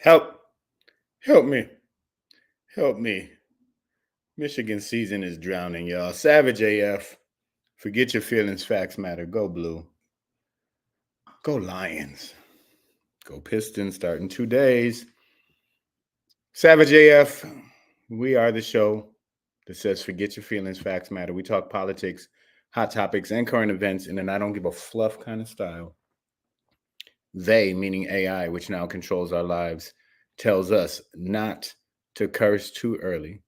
Help. Help me. Help me. Michigan season is drowning, y'all. Savage AF. Forget your feelings. Facts matter. Go Blue. Go Lions. Go Pistons starting 2 days. Savage AF. We are the show that says forget your feelings. Facts matter. We talk politics, hot topics, and current events in an I don't give a fluff kind of style. They, meaning AI, which now controls our lives, tells us not to curse too early.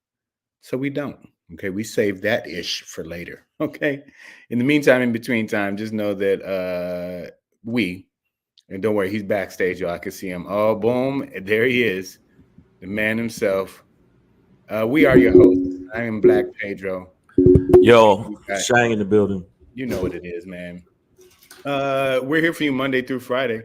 So we don't. Okay. We save that ish for later. Okay. In the meantime, in between time, just know that and don't worry, he's backstage, y'all. I can see him. Oh, boom. There he is. The man himself. We are your hosts. I am Black Pedro. Yo, Shang in the building. You know what it is, man. We're here for you Monday through Friday,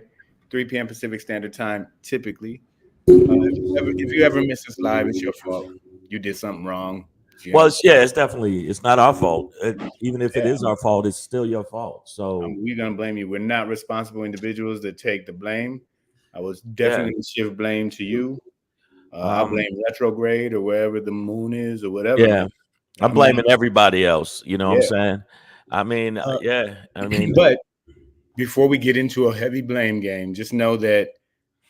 3 p.m. Pacific Standard Time, typically. If you ever miss us live, it's your fault. You did something wrong. Well, it's not our fault. Even if it is our fault, it's still your fault. So we're gonna blame you. We're not responsible individuals that take the blame. I was definitely gonna shift blame to you. I blame retrograde or wherever the moon is or whatever. Yeah, I'm blaming everybody else. You know what I'm saying? I mean, But before we get into a heavy blame game, just know that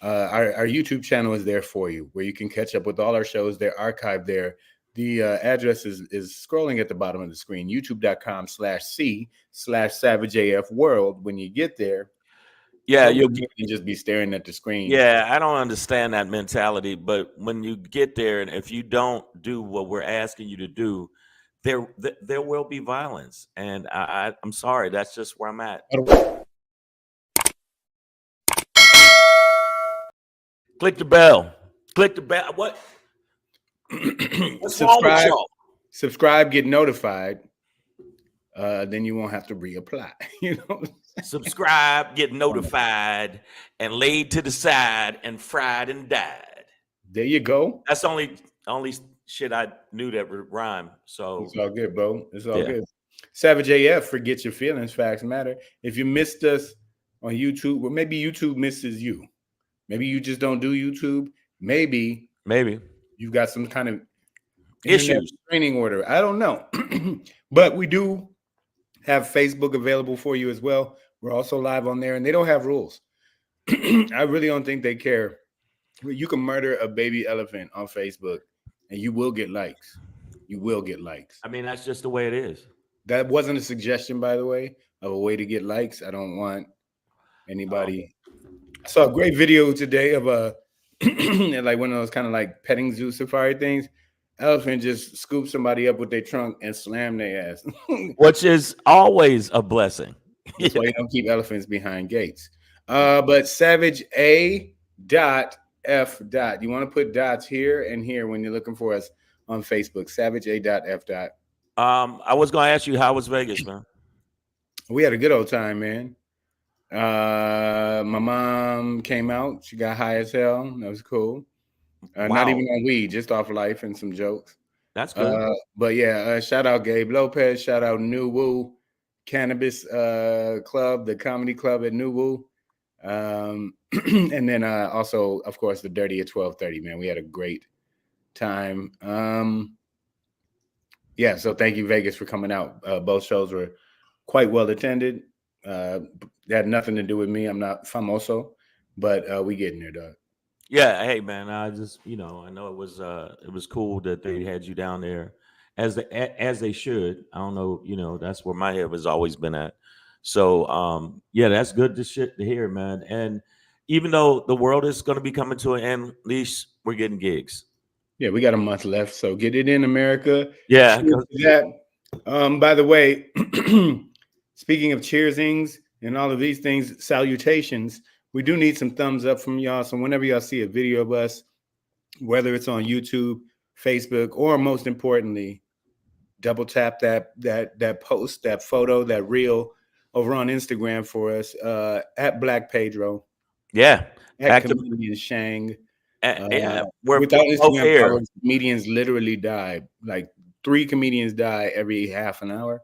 our YouTube channel is there for you, where you can catch up with all our shows. They're archived there. The address is scrolling at the bottom of the screen, youtube.com/c/SavageAFWorld. When you get there, you'll just be staring at the screen. Yeah, I don't understand that mentality. But when you get there, and if you don't do what we're asking you to do, there will be violence. And I'm sorry, that's just where I'm at. Click the bell. Click the bell. What? Subscribe, get notified. Then you won't have to reapply. Subscribe, get notified, and laid to the side and fried and died. There you go. That's only shit I knew that would rhyme. So it's all good, bro. It's all good. Savage AF, forget your feelings. Facts matter. If you missed us on YouTube, well, maybe YouTube misses you. Maybe you just don't do YouTube. Maybe you've got some kind of issues, training order. I don't know. But we do have Facebook available for you as well. We're also live on there, and they don't have rules. I really don't think they care. You can murder a baby elephant on Facebook, and you will get likes. You will get likes. I mean, that's just the way it is. That wasn't a suggestion, by the way, of a way to get likes. I don't want anybody. I saw a great video today of like one of those kind of like petting zoo safari things. Elephant just scoop somebody up with their trunk and slam their ass. Which is always a blessing. That's why you don't keep elephants behind gates. But Savage A.F. You want to put dots here and here when you're looking for us on Facebook. Savage A.F. I was going to ask you, how was Vegas, man? We had a good old time, man. My mom came out. She got high as hell. That was cool. Not even on weed, just off life and some jokes. That's good. But yeah, shout out Gabe Lopez. Shout out New Woo Cannabis Club, the comedy club at New Woo. And then also, of course, the Dirty at 12:30, man. We had a great time. So thank you, Vegas, for coming out. Both shows were quite well attended. That had nothing to do with me. I'm not famoso, but we getting there, dog. Yeah, hey man, I just I know it was cool that they had you down there as they should. I don't know, that's where my head has always been at. So that's good to hear, man. And even though the world is going to be coming to an end, at least we're getting gigs. Yeah, we got a month left, so get it in, America. Yeah. By the way, speaking of cheersings, and all of these things, salutations. We do need some thumbs up from y'all. So whenever y'all see a video of us, whether it's on YouTube, Facebook, or most importantly, double tap that post, that photo, that reel over on Instagram for us at Black Pedro, Yeah. at Active. comedian Shang. Yeah. Uh, We're Without both Instagram here. followers, comedians literally die. Like 3 comedians die every half an hour.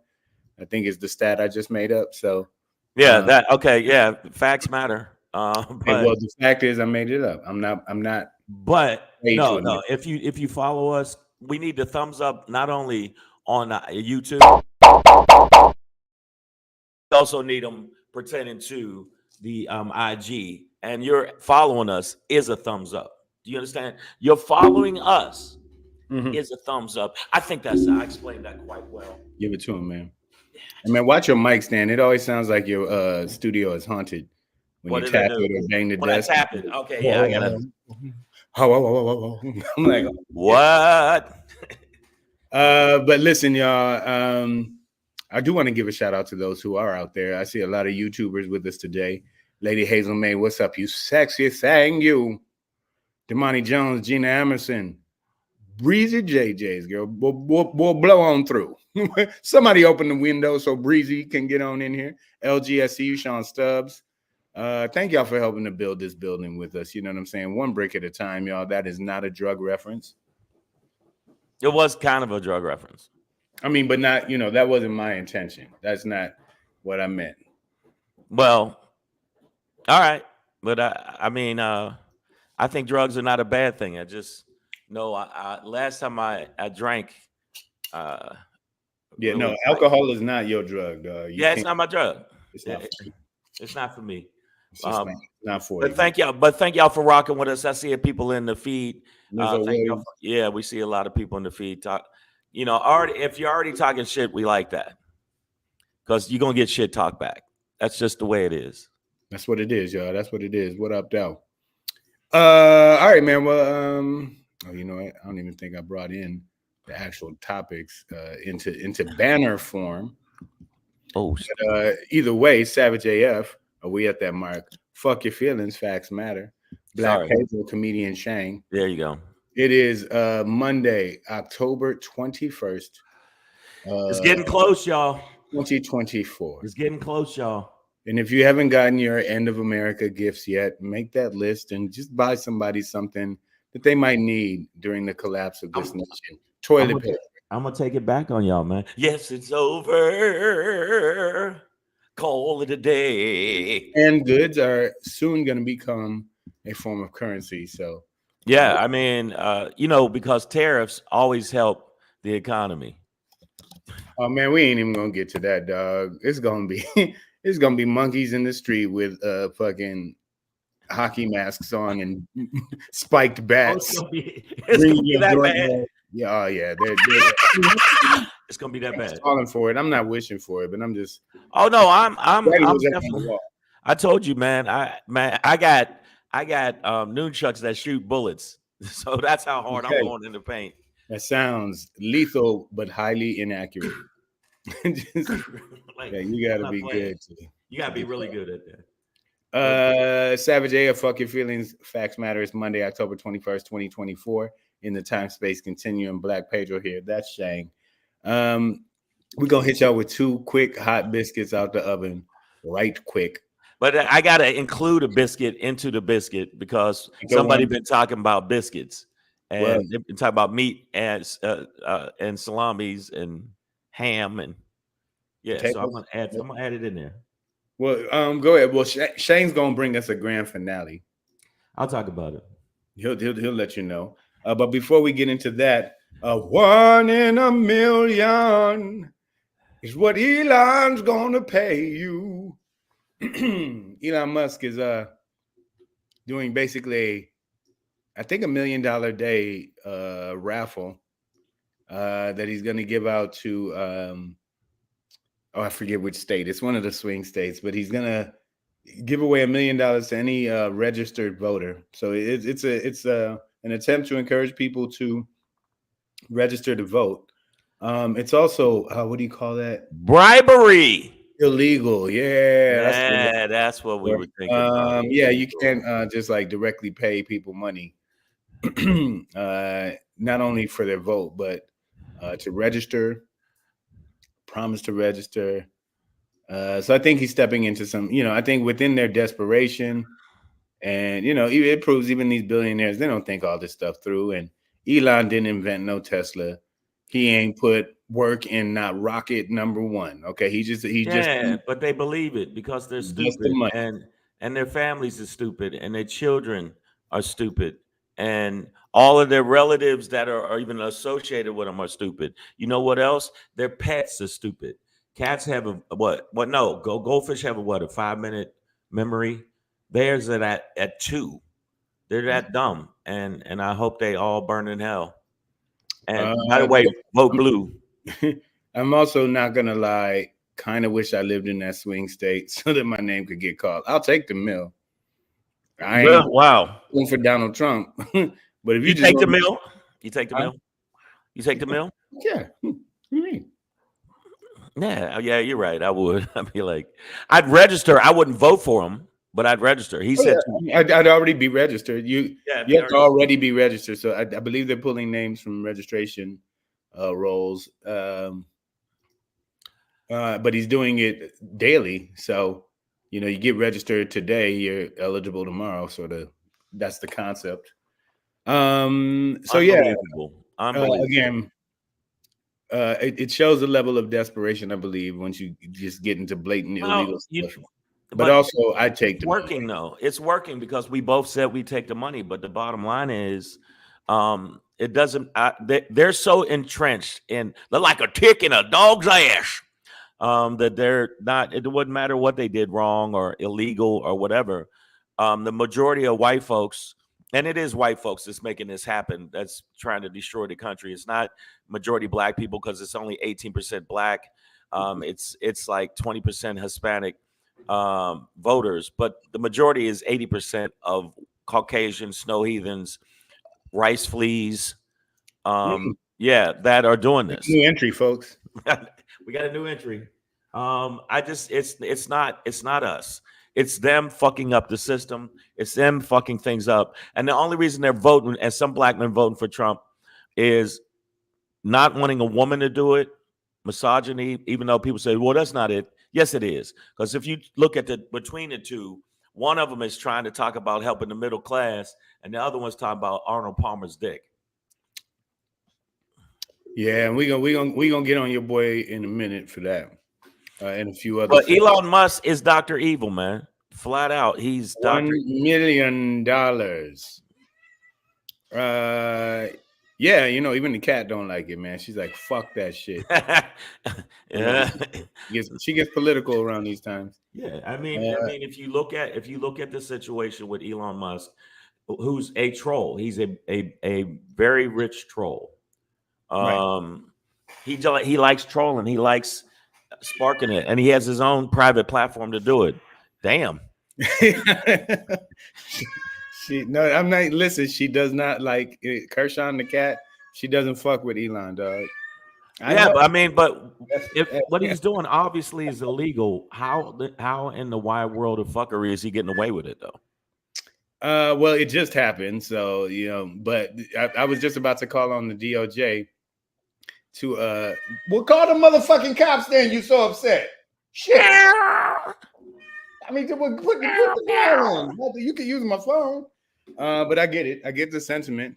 I think is the stat I just made up. So, Yeah. uh, That. Okay. Yeah. Facts matter. well, But the fact is, I made it up. I'm not paid to no, admit. no. If you follow us, we need the thumbs up not only on YouTube. We also need them pertaining to the IG, and you're following us is a thumbs up. Do you understand? You're following us Mhm. is a thumbs up. I think I explained that quite well. Give it to him, man. And man, watch your mic stand. It always sounds like your studio is haunted when What you did I tap do? it or bang the When I desk. tap it, okay, yeah, I gotta. Whoa, whoa. I'm like, oh, shit. What? But listen, y'all. I do want to give a shout out to those who are out there. I see a lot of YouTubers with us today. Lady Hazel May, what's up, you sexy thing, you? Damani Jones, Gina Emerson, Breezy JJ's girl. We'll blow on through. Somebody open the window so Breezy can get on in here. LGSU, Sean Stubbs. Thank y'all for helping to build this building with us. You know what I'm saying? One brick at a time, y'all. That is not a drug reference. It was kind of a drug reference. I mean, but not, that wasn't my intention. That's not what I meant. Well, all right, but I mean, I think drugs are not a bad thing. I just know last time I drank, uh, Yeah, it no, was like, alcohol is not your drug, dog. You yeah, it's can't, not my drug. it's not It- for it- you. it's not for me. It's just not for But you, man. thank y'all for rocking with us. I see people in the feed. Lizzo Thank y'all. Williams. Yeah, we see a lot of people in the feed talk. Already if you're already talking shit, we like that because you're gonna get shit talk back. That's just the way it is. That's what it is, y'all. That's what it is. What up, though? All right, man. Well, you know what? I don't even think I brought in the actual topics into banner form. Oh, Either way, Savage AF, are we at that mark? Fuck your feelings, facts matter. Black sorry. Pedro, comedian Shang. There you go. It is Monday, October 21st, It's uh, getting close, y'all. 2024. It's getting close, y'all. And if you haven't gotten your End of America gifts yet, make that list and just buy somebody something that they might need during the collapse of this I'm, nation. I'm Toilet gonna paper. I'm gonna take it back on y'all, man. Yes, it's over. Call it a day. And goods are soon going to become a form of currency. So, Yeah, I mean, because tariffs always help the economy. oh man, we ain't even gonna get to that, dog. It's gonna be it's gonna be monkeys in the street with fucking hockey masks on and spiked Oh, it's bats. gonna be it's Bringing gonna be your that bad. doorbell. Yeah, oh yeah, It's gonna be that they're bad. calling for it. I'm not wishing for it, but I'm just Oh no, I'm Daddy I'm was up on the definitely. wall. I told you, man. I got nunchucks that shoot bullets, so that's how hard I'm Okay, going in the paint. that sounds lethal but highly inaccurate. Just, Like yeah, you I'm got to not be playing. good You gotta to be do really that. good at that. But Savage A, fuck your feelings. Facts matter. It's Monday, October 21st, 2024. In the time space continuum, Black Pedro here. That's Shang. We're gonna hit y'all with 2 quick hot biscuits out the oven, right quick. but I gotta include a biscuit into the biscuit because Go somebody one. been talking about biscuits Well, and they've been talking about meat and salamis and ham and yeah. So potatoes. I'm gonna add it in there. Well, go ahead. Well, Shane's gonna bring us a grand finale. I'll talk about it. He'll let you know. But before we get into that, 1 in a million is what Elon's gonna pay you. Elon Musk is doing basically, I think, $1 million day raffle that he's gonna give out to I forget which state. It's one of the swing states, but he's gonna give away $1 million to any registered voter. So it's an attempt to encourage people to register to vote. It's also what do you call that? Bribery. illegal. Yeah, that's what we're Yeah, that's what we looking were for. thinking about. Yeah, you can't Illegal. just like directly pay people money, not only for their vote, but to register, promise to register. So I think he's stepping into some, I think within their desperation, and it proves even these billionaires, they don't think all this stuff through. And Elon didn't invent no Tesla. He ain't put work in not rocket number one. Okay, he just Yeah, but they believe it because they're just the stupid, money. and their families are stupid, and their children are stupid, and all of their relatives that are even associated with them are stupid. You know what else? Their pets are stupid. Cats have a what? What? No, goldfish have a what? A 5 minute memory. Theirs are at two. They're that dumb, and I hope they all burn in hell. And by the way, vote blue. I'm also not gonna lie. Kind of wish I lived in that swing state so that my name could get called. I'll take the mill. I Yeah, ain't wow. going for Donald Trump. But if you You just take the want, mill. You take the mill. You take the mill. yeah, what do you mean? Yeah, yeah, you're right. I would. I'd be like, I'd register. I wouldn't vote for him, but I'd register. He Oh said, yeah, I'd already be registered. "Yeah, You be have to already." already be registered. So I believe they're pulling names from registration rolls. But he's doing it daily. So you get registered today, you're eligible tomorrow. That's the concept. So yeah, Unbelievable, unbelievable. again, it shows a level of desperation, I believe, once you just get into blatant illegal Well, stuff. But but also, I take it's the mill. working though. It's working because we both said we take the money. But the bottom line is, it doesn't. They're so entrenched in. They're like a tick in a dog's ass. That they're not. It wouldn't matter what they did wrong or illegal or whatever. The majority of white folks, and it is white folks that's making this happen. That's trying to destroy the country. It's not majority black people because it's only 18% black. It's like 20% Hispanic voters, but the majority is 80% of Caucasian snow heathens, rice fleas. Yeah, that are doing this. New entry, folks. We got a new entry. I just it's not us. It's them fucking up the system. It's them fucking things up. And the only reason they're voting, and some black men voting for Trump, is not wanting a woman to do it, misogyny, even though people say, well, that's not it. Yes, it is. Because if you look at the between the two, one of them is trying to talk about helping the middle class, and the other one's talking about Arnold Palmer's dick. Yeah, and we gonna get on your boy in a minute for that, and a few other But things. Elon Musk is Dr. Evil, man. Flat out. He's $1 Dr. million. Yeah, even the cat don't like it, man. She's like, "Fuck that shit." Yeah. She gets political around these times. Yeah. I mean, if you look at the situation with Elon Musk, who's a troll, he's a very rich troll. Right. He likes trolling. He likes sparking it, and he has his own private platform to do it. Damn. No, I'm not. Listen, she does not like Kershaw the cat. She doesn't fuck with Elon, dog. I Yeah, know. but if what Yeah. he's doing obviously is illegal, how in the wide world of fuckery is he getting away with it though? Well, it just happened, so But I was just about to call on the DOJ to well, call the motherfucking cops. Then you so upset. Shit. I mean, put the dial in. You can use my phone. But I get it. I get the sentiment.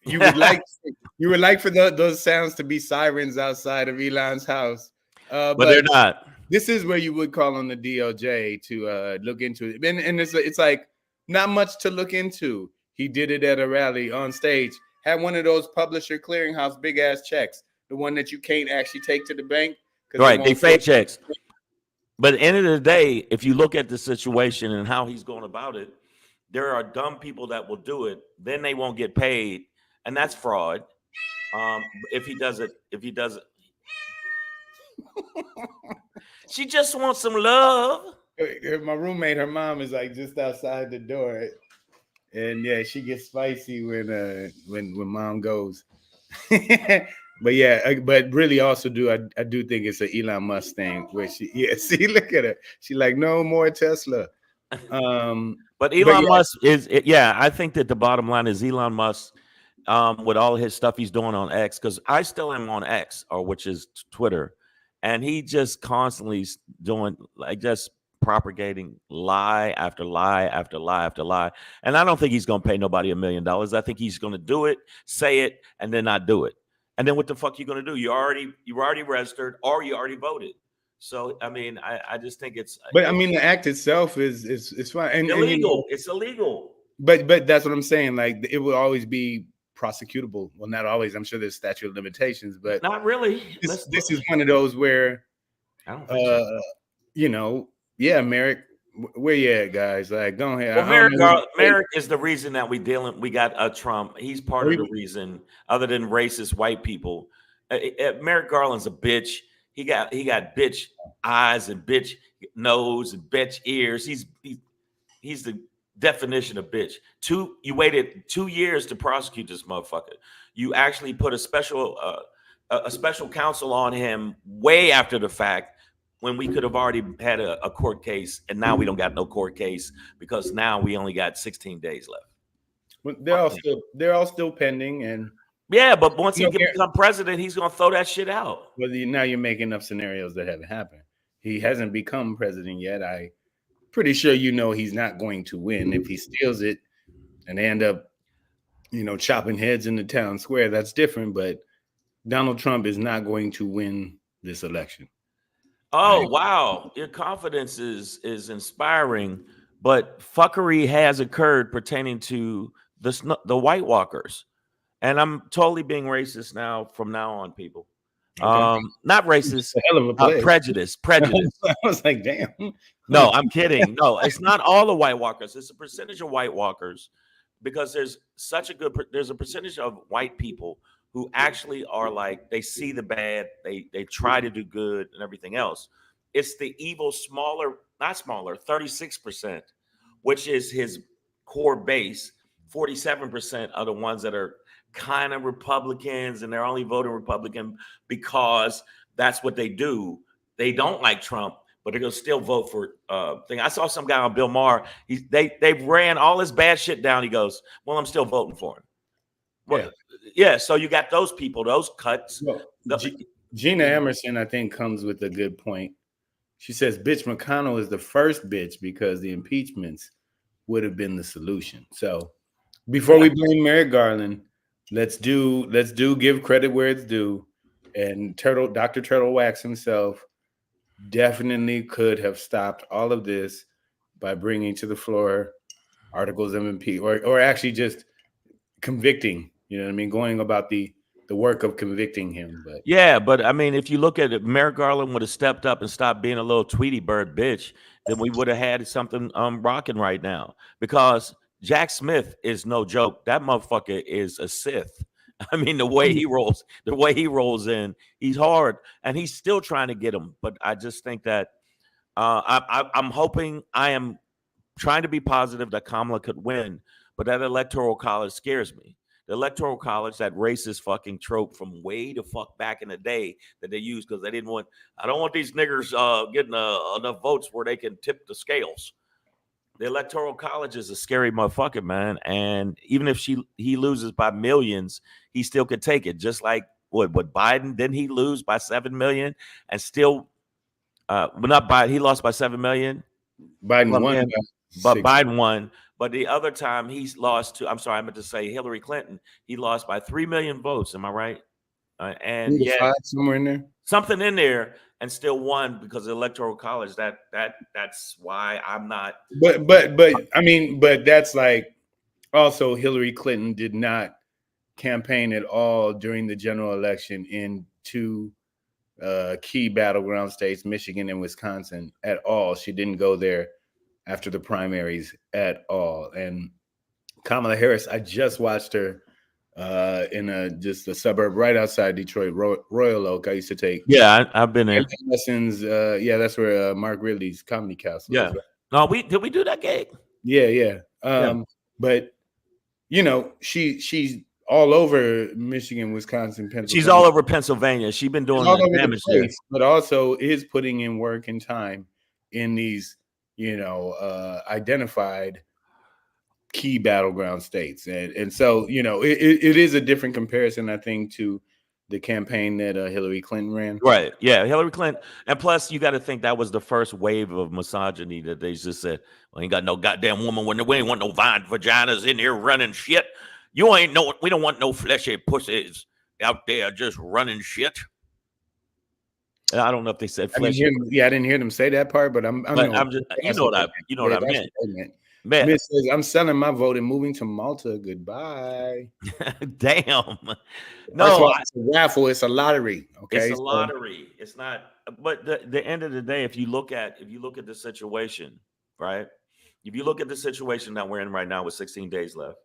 You would like for those sounds to be sirens outside of Elon's house. But But they're not. this is where you would call on the DOJ to look into it. And it's like not much to look into. He did it at a rally on stage. Had one of those publisher clearinghouse big ass checks, the one that you can't actually take to the bank because Right, they fake checks. But at the end of the day, if you look at the situation and how he's going about it, there are dumb people that will do it. Then they won't get paid, and that's fraud. If he does it, she just wants some love. My roommate, her mom is like just outside the door, and yeah, she gets spicy when mom goes. But yeah, but really also I do think it's an Elon Musk thing where she see look at her, she like no more Tesla. But But Elon yeah, Musk yeah, I think that the bottom line is Elon Musk, with all his stuff he's doing on X, because I still am on X, or which is Twitter, and he just constantly doing like just propagating lie after lie after lie after lie. And I don't think he's gonna pay nobody $1 million. I think he's gonna do it, say it, and then not do it. And then what the fuck you gonna do? You already registered or you already voted. So I mean, I just think but I it's mean the act itself is fine, and you know, illegal. It's illegal. but that's what I'm saying. Like it will always be prosecutable. Well, not always. I'm sure there's statute of limitations, but Not really. this Let's look. this is one of those where I don't think so. uh you know, yeah, Merrick, where you at, guys? Like, go ahead. Well, I don't know who to say. Merrick is the reason that we got a Trump. He's part of the reason, other than racist white people. Merrick Garland's a bitch. He got bitch eyes and bitch nose and bitch ears. He's the definition of bitch. You waited 2 years to prosecute this motherfucker. You actually put a special counsel on him way after the fact, when we could have already had a court case, and now we don't got no court case because now we only got 16 days left. Well, Fuck him. they're all still pending, and Yeah, but once he you know, can become president, he's gonna throw that shit out. well, now you're making up scenarios that haven't happened. He hasn't become president yet. I pretty sure you know he's not going to win. If he steals it and they end up, you know, chopping heads in the town square, that's different. But Donald Trump is not going to win this election. Oh Right? wow, your confidence is inspiring, but fuckery has occurred pertaining to the White Walkers, and I'm totally being racist now from now on, people. Okay. Not It's racist, a hell of a play. prejudice, I prejudice. was like, damn. No, I'm kidding. No, it's not all the White Walkers. It's a percentage of White Walkers, because there's a percentage of white people who actually are like, they see the bad, they try to do good and everything else. It's the evil smaller, not smaller, 36%, which is his core base. 47% are the ones that are kind of Republicans, and they're only voting Republican because that's what they do. They don't like Trump, but they're gonna still vote for thing. I saw some guy on Bill Maher. They ran all his bad shit down. He goes, "Well, I'm still voting for him." Well, Yeah. yeah. So you got those people, those cuts. Well, Gina Emerson, I think, comes with a good point. She says, "Bitch McConnell is the first bitch because the impeachments would have been the solution." So before we blame Merrick Garland, let's do give credit where it's due. And Dr. Turtle Wax himself definitely could have stopped all of this by bringing to the floor articles of impeachment, or actually just convicting. You know what I mean? Going about the work of convicting him. But Yeah, but I mean, if you look at it, Merrick Garland would have stepped up and stopped being a little Tweety Bird bitch, then we would have had something rocking right now. Because Jack Smith is no joke. That motherfucker is a Sith. I mean, the way he rolls in, he's hard, and he's still trying to get him. But I just think that I'm hoping, I am trying to be positive that Kamala could win, but that electoral college scares me. The electoral college, that racist fucking trope from way the fuck back in the day that they used, because they didn't want, I don't want these niggers getting enough votes where they can tip the scales. The electoral college is a scary motherfucker, man. And even if he loses by millions, he still could take it. Just like what Biden, didn't he lose by 7 million and still but not Biden, he lost by 7 million. Biden won. But Biden won. But the other time he's lost to, I'm sorry, I meant to say Hillary Clinton. He lost by 3 million votes. Am I right? And yeah, somewhere in there, something in there, and still won because of the electoral college. That's why I'm not. But I mean, but that's like, also Hillary Clinton did not campaign at all during the general election in two key battleground states, Michigan and Wisconsin, at all. She didn't go there after the primaries at all. And Kamala Harris, I just watched her in just a suburb right outside Detroit, Royal Oak. I used to take I've been there lessons. Yeah, that's where Mark Ridley's Comedy Castle is. Right? No, did we do that gig? Yeah. But you know, she's all over Michigan, Wisconsin, She's Pennsylvania. all over Pennsylvania. She's been She's doing all the over the damage there. place, but also is putting in work and time in these, identified key battleground states, and so it is a different comparison, I think, to the campaign that Hillary Clinton ran. Right. Yeah. Hillary Clinton. And plus, you got to think that was the first wave of misogyny that they just said, well, ain't got no goddamn woman when we ain't want no vaginas in here running shit. You ain't no, we don't want no fleshy pussies out there just running shit. And I don't know if they said I didn't fleshy, hear, I didn't hear them say that part, but I'm but no, I'm just, that's what they you know meant. what Yeah, I that's meant. what they meant. Man, Miss says, I'm selling my vote and moving to Malta. Goodbye. damn. First of No, all, it's a raffle. It's a lottery. it's Okay, a so lottery. It's not, but the end of the day, if you look at the situation, right? If you look at the situation that we're in right now with 16 days left,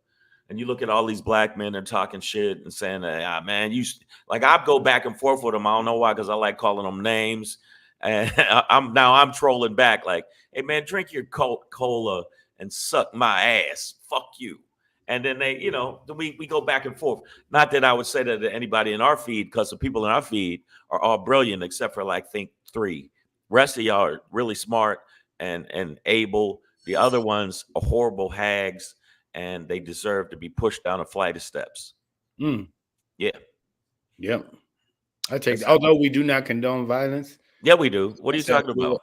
and you look at all these black men that are talking shit and saying, man, like I go back and forth with them. I don't know why, because I like calling them names. And I'm trolling back like, hey man, drink your cola and suck my ass. Fuck you. And then we go back and forth. Not that I would say that to anybody in our feed, because the people in our feed are all brilliant, except for like think three. Rest of y'all are really smart and able. The other ones are horrible hags, and they deserve to be pushed down a flight of steps. Yeah. Yep. I take that. Although we do not condone violence. Yeah, we do. What are you talking about?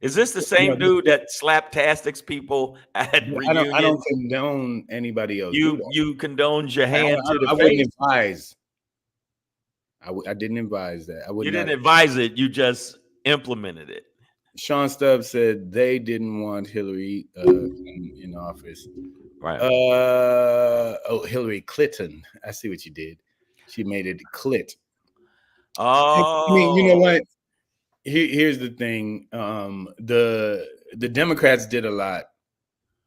Is this the same dude that slaptastics people at I don't reunions? condone anybody else do that. You condoned your hand to the I face. wouldn't advise. I didn't advise that. I would You not. didn't advise it. You just implemented it. Sean Stubbs said they didn't want Hillary in office. Right. Hillary Clinton. I see what you did. She made it clit. Oh, I mean, you know what? Here's the thing. The Democrats did a lot.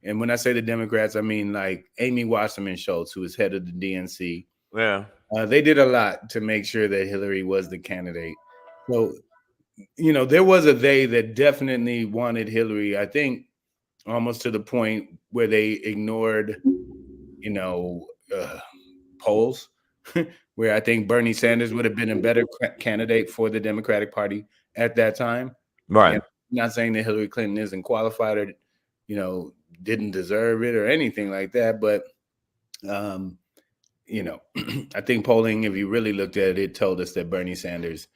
And when I say the Democrats, I mean like Amy Wasserman Schultz, who is head of the DNC. Yeah. They did a lot to make sure that Hillary was the candidate. So, there was a they that definitely wanted Hillary, I think, almost to the point where they ignored, polls, where I think Bernie Sanders would have been a better candidate for the Democratic Party at that time. Right. And I'm not saying that Hillary Clinton isn't qualified or, didn't deserve it or anything like that. But, I think polling, if you really looked at it, told us that Bernie Sanders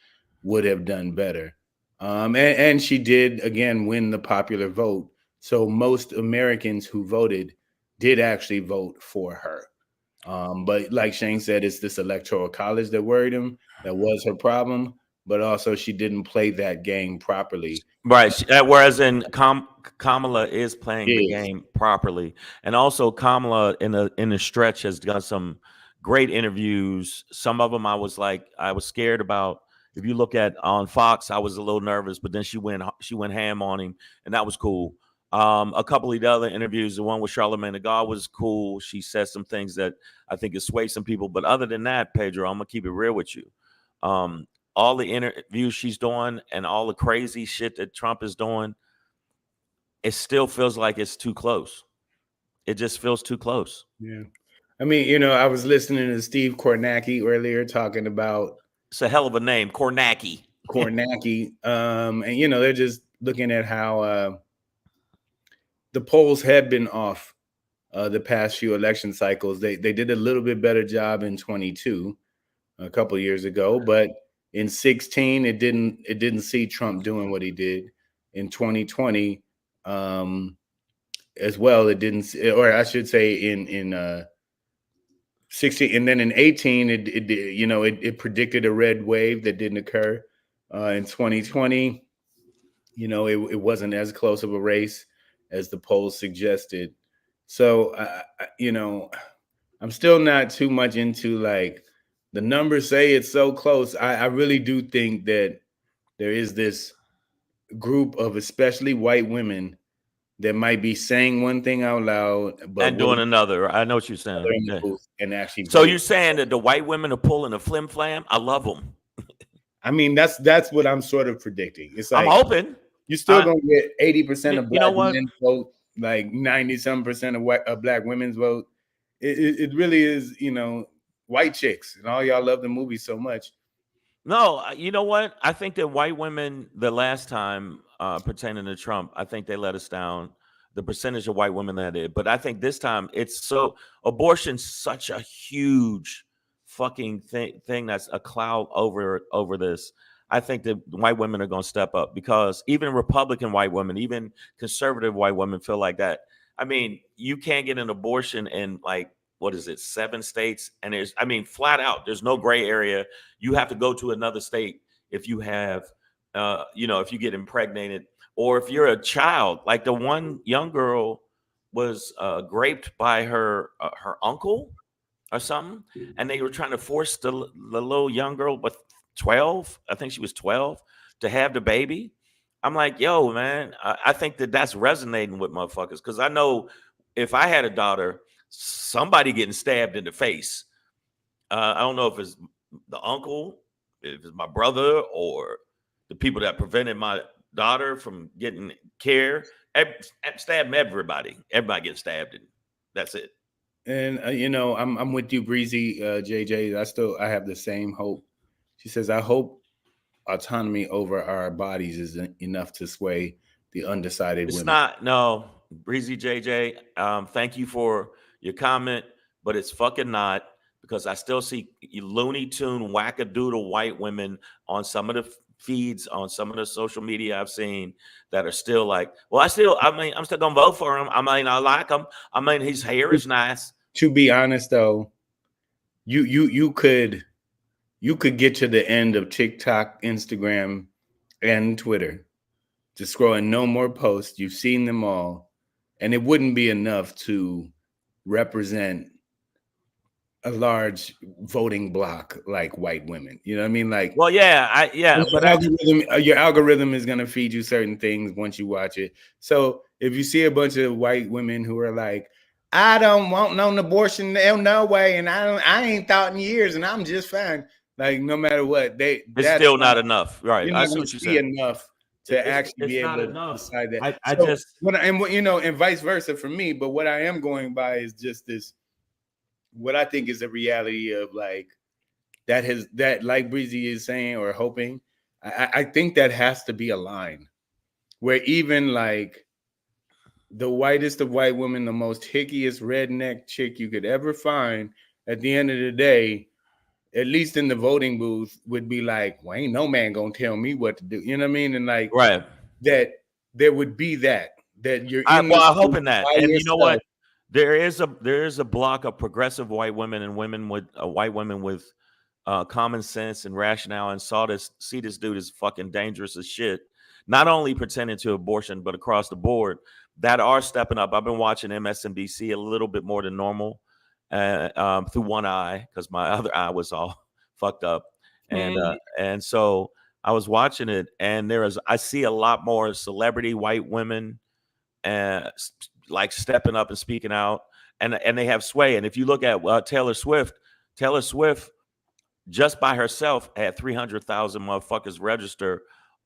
would have done better. And she did, again, win the popular vote. So most Americans who voted did actually vote for her. But like Shane said, it's this electoral college that worried him. That was her problem. But also she didn't play that game properly. Right. Whereas Kamala is playing the game properly. And also Kamala in the stretch has done some great interviews. Some of them I was scared about. If you look at on Fox, I was a little nervous, but then she went ham on him, and that was cool. A couple of the other interviews, the one with Charlamagne Tha God was cool. She said some things that I think has swayed some people. But other than that, Pedro, I'm gonna keep it real with you. All the interviews she's doing and all the crazy shit that Trump is doing, it still feels like it's too close. It just feels too close. Yeah. I mean, I was listening to Steve Kornacki earlier talking about. It's a hell of a name, Kornacki. And they're just looking at how the polls have been off the past few election cycles. They did a little bit better job in 22, a couple of years ago, but in 16 it didn't see Trump doing what he did. In 2020, as well, it didn't, or I should say in 16, and then in 18 it predicted a red wave that didn't occur. In 2020, it wasn't as close of a race as the polls suggested. So I'm still not too much into like the numbers say it's so close. I really do think that there is this group of especially white women that might be saying one thing out loud but and doing another. I know what you're saying. Yeah. And actually so you're saying that the white women are pulling a flim flam? I love them. I mean, that's what I'm sort of predicting. It's like I'm hoping you're still gonna get 80% of black men vote, like 90-some% of black women's vote. It really is, white chicks, and all y'all love the movie so much. No, you know what? I think that white women, the last time pertaining to Trump, I think they let us down. The percentage of white women that did, but I think this time it's so abortion's such a huge fucking thing that's a cloud over this. I think that white women are going to step up because even Republican white women, even conservative white women feel like that. I mean, you can't get an abortion in like what is it, 7 states, and there's, I mean, flat out, there's no gray area. You have to go to another state if you have, if you get impregnated or if you're a child. Like the one young girl was raped by her uncle or something, and they were trying to force the little young girl, but 12, I think she was 12, to have the baby. I'm like, yo, man, I think that that's resonating with motherfuckers because I know if I had a daughter, somebody getting stabbed in the face. I don't know if it's the uncle, if it's my brother, or the people that prevented my daughter from getting care. Stabbing everybody. Everybody gets stabbed, and that's it. And I'm with you, Breezy, JJ. I have the same hope. She says, I hope autonomy over our bodies is enough to sway the undecided It's women. not, no, Breezy JJ. Thank you for your comment, but it's fucking not because I still see Looney Tune wackadoodle white women on some of the feeds on some of the social media I've seen that are still like, well, I'm still gonna vote for him. I mean, I like him. I mean, his hair is nice. To be honest, though, you could get to the end of TikTok, Instagram, and Twitter, just scrolling no more posts. You've seen them all, and it wouldn't be enough to represent a large voting block like white women. You know what I mean? Like, well, yeah, your algorithm is going to feed you certain things once you watch it. So if you see a bunch of white women who are like, I don't want no abortion, no way, and I ain't thought in years, and I'm just fine. Like, no matter what, it's still not enough, right? You're I not see going what to you see said. enough to actually It's be not able to enough. decide that. I So just and vice versa for me. But what I am going by is just this. What I think is a reality of like that like Breezy is saying or hoping. I think that has to be a line where even like the whitest of white women, the most hickiest redneck chick you could ever find, at the end of the day, at least in the voting booth, would be like, well, ain't no man gonna tell me what to do. You know what I mean? And like right. that there would be that you're in Well, this I'm booth hoping that, by and you know yourself. what? There is a block of progressive white women and women with white women with common sense and rationale, and see this dude is fucking dangerous as shit. Not only pertaining to abortion, but across the board, that are stepping up. I've been watching MSNBC a little bit more than normal, through one eye because my other eye was all fucked up, and so I was watching it, and I see a lot more celebrity white women and like stepping up and speaking out, and they have sway. And if you look at Taylor Swift just by herself had 300,000 motherfuckers register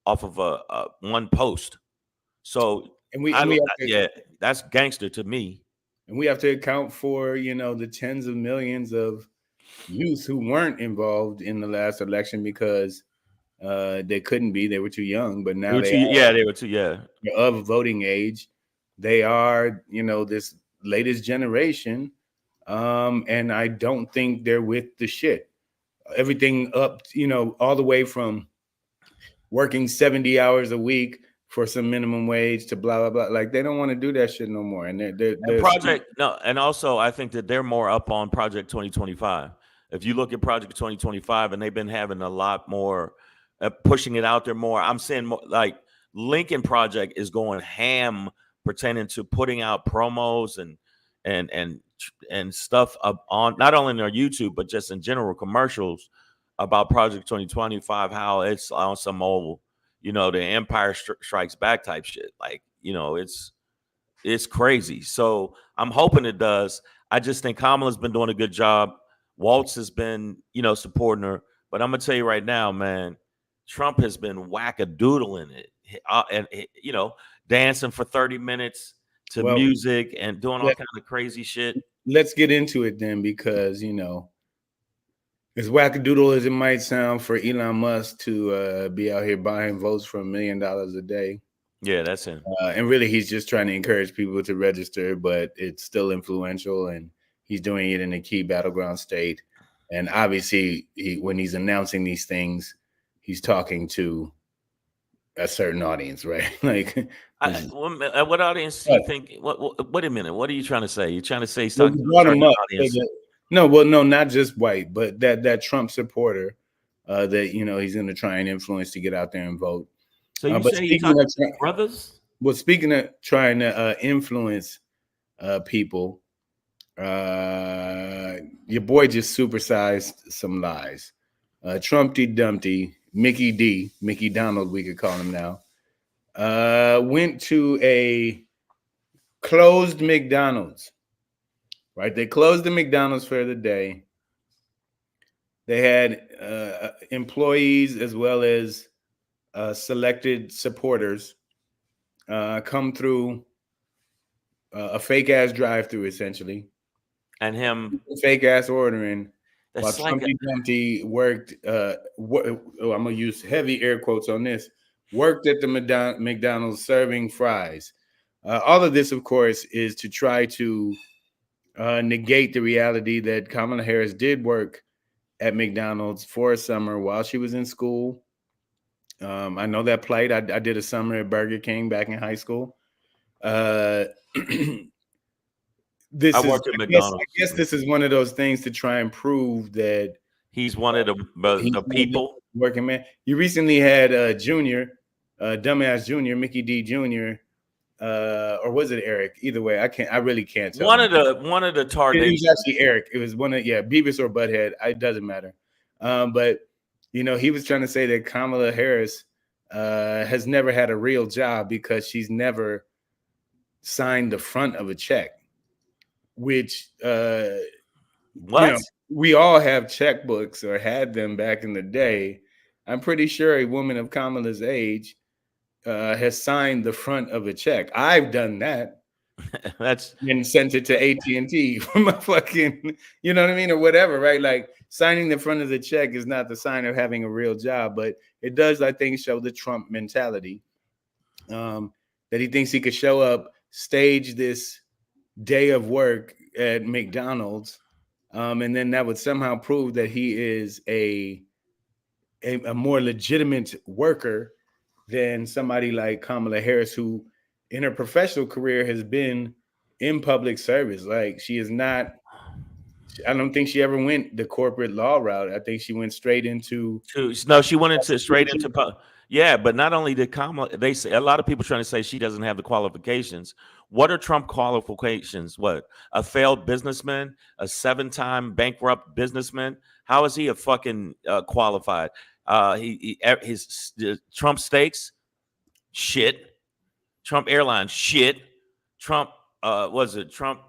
off of a one post. So And we have to yeah, that's gangster to me. account for the tens of millions of youth who weren't involved in the last election because they couldn't be, they were too young, but now they They were too, yeah. are of voting age. They are this latest generation, and I don't think they're with the shit. Everything up, all the way from working 70 hours a week for some minimum wage to blah blah blah. Like, they don't want to do that shit no more. And And and also I think that they're more up on Project 2025. If you look at Project 2025, and they've been having a lot more pushing it out there more. I'm saying more, like Lincoln Project is going ham pertaining to putting out promos and and and stuff up on not only on their YouTube but just in general commercials about Project 2025, how it's on some old, the Empire Strikes Back type shit. Like, it's crazy. So I'm hoping it does. I just think Kamala's been doing a good job. Waltz has been, supporting her. But I'm gonna tell you right now, man, Trump has been wackadoodling it, and dancing for 30 minutes to Well, music and doing all let, kinds of crazy shit. let's get into it then, because As wackadoodle as it might sound for Elon Musk to be out here buying votes for $1 million a day, Yeah, that's him. and really he's just trying to encourage people to register, but it's still influential, and he's doing it in a key battleground state. And obviously, when he's announcing these things, he's talking to a certain audience, right? Like this is. What audience do you think? Wait a minute. What are you trying to say? You're trying to say he's Well, talking you to a brought him certain up. So audience. no, well, no, not just white, but that Trump supporter that he's going to try and influence to get out there and vote. So you But say you're speaking talking of to his brothers? speaking of trying to influence people, your boy just supersized some lies. Trumpty Dumpty, Mickey Donald, we could call him now, went to a closed McDonald's. Right, they closed the McDonald's for the day. They had employees as well as selected supporters come through a fake ass drive through, essentially, And him, fake ass ordering, while that's like, Trumpy Dumpty worked. I'm gonna use heavy air quotes on this. Worked at the McDonald's serving fries. All of this, of course, is to try to negate the reality that Kamala Harris did work at McDonald's for a summer while she was in school. I know that plight. I did a summer at Burger King back in high school. Uh, I this is, worked at I McDonald's. guess, this is one of those things to try and prove that He's one of he's the people. working man. You recently had Junior, dumbass Junior, Mickey D Junior, or was it Eric? Either way, I really can't tell. One of the It was tarnations. actually Eric. It was one of Beavis or Butthead. It doesn't matter. But he was trying to say that Kamala Harris has never had a real job because she's never signed the front of a check, which What? we all have checkbooks or had them back in the day. I'm pretty sure a woman of Kamala's age has signed the front of a check. I've done that. That's And sent it to AT&T from a fucking, you know what I mean, or whatever, right? Like signing the front of the check is not the sign of having a real job, but it does, I think, show the Trump mentality, that he thinks he could show up, stage this day of work at McDonald's, and then that would somehow prove that he is a more legitimate worker than somebody like Kamala Harris, who in her professional career has been in public service. Like she is not, I don't think she ever went the corporate law route. I think she went straight into. no. She went into straight into. Yeah, but not only did Kamala, they say a lot of people trying to say she doesn't have the qualifications. What are Trump qualifications? What, a failed businessman, a 7-time bankrupt businessman? How is he a fucking qualified? His Trump steaks, shit. Trump Airlines, shit. Trump, was it Trump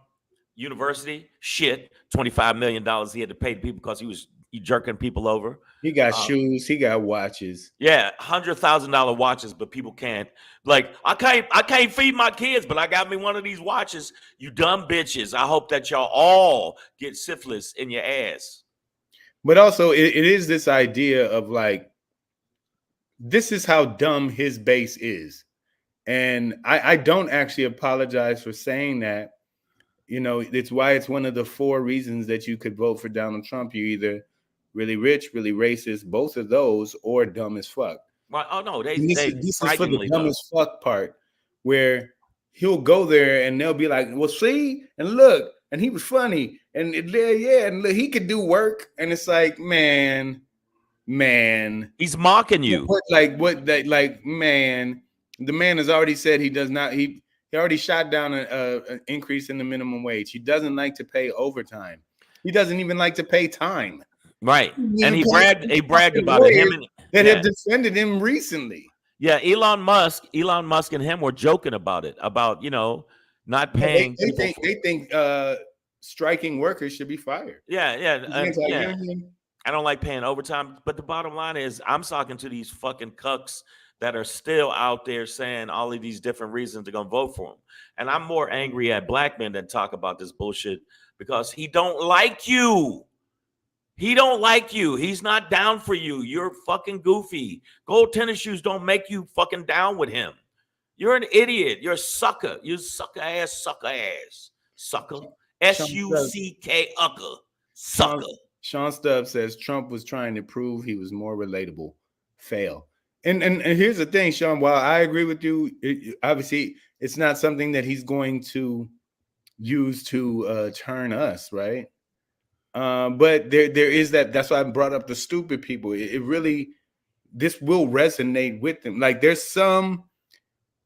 University, shit. $25 million he had to pay people because he was jerking people over. He got Uh, shoes, he got watches. yeah, $100,000 watches, but people can't. Like, I can't feed my kids, but I got me one of these watches. You dumb bitches. I hope that y'all all get syphilis in your ass. But also, it is this idea of like, this is how dumb his base is. And I don't actually apologize for saying that. It's why it's one of the 4 reasons that you could vote for Donald Trump. You're either really rich, really racist, both of those, or dumb as fuck. Well, oh no, And this is for the frighteningly dumb dumb. as fuck part, where he'll go there and they'll be like, well, see, and look, and he was funny, and yeah, and look, he could do work. And it's like, man, He's mocking you. man, the man has already said he does not, he already shot down an increase in the minimum wage. He doesn't like to pay overtime. He doesn't even like to pay time. Right. And he bragged about it. Him and that have defended him recently. Yeah, Elon Musk and him were joking about it, about, not paying. They think striking workers should be fired. Yeah. I don't like paying overtime, but the bottom line is I'm talking to these fucking cucks that are still out there saying all of these different reasons they're gonna vote for him. And I'm more angry at black men that talk about this bullshit because he don't like you. He don't like you. He's not down for you. You're fucking goofy. Gold tennis shoes don't make you fucking down with him. You're an idiot. You're a sucker. You sucker ass, sucker ass. Sucker. Sean Stubbs, SUCK ucker. Sean, Sucker. Sean Stubbs says Trump was trying to prove he was more relatable. Fail. And here's the thing, Sean. While I agree with you, obviously it's not something that he's going to use to turn us, right? But there is that. That's why I brought up the stupid people. It really, this will resonate with them. Like there's some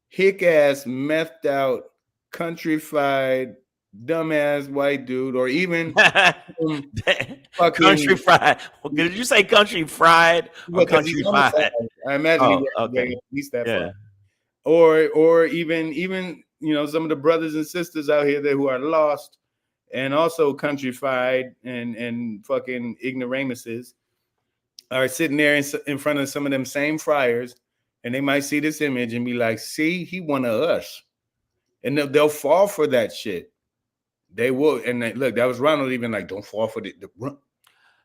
hick ass, methed out, countrified, dumbass white dude, or even fucking Country fried. Did you say country fried or because he's country on the side. fried? I imagine he Oh, works okay. at least that Yeah. far. Or even some of the brothers and sisters out here who are lost and also countrified and fucking ignoramuses are sitting there in front of some of them same friars, and they might see this image and be like, "See, he one of us," and they'll fall for that shit. They will, and look, that was Ronald even like, "Don't fall for the."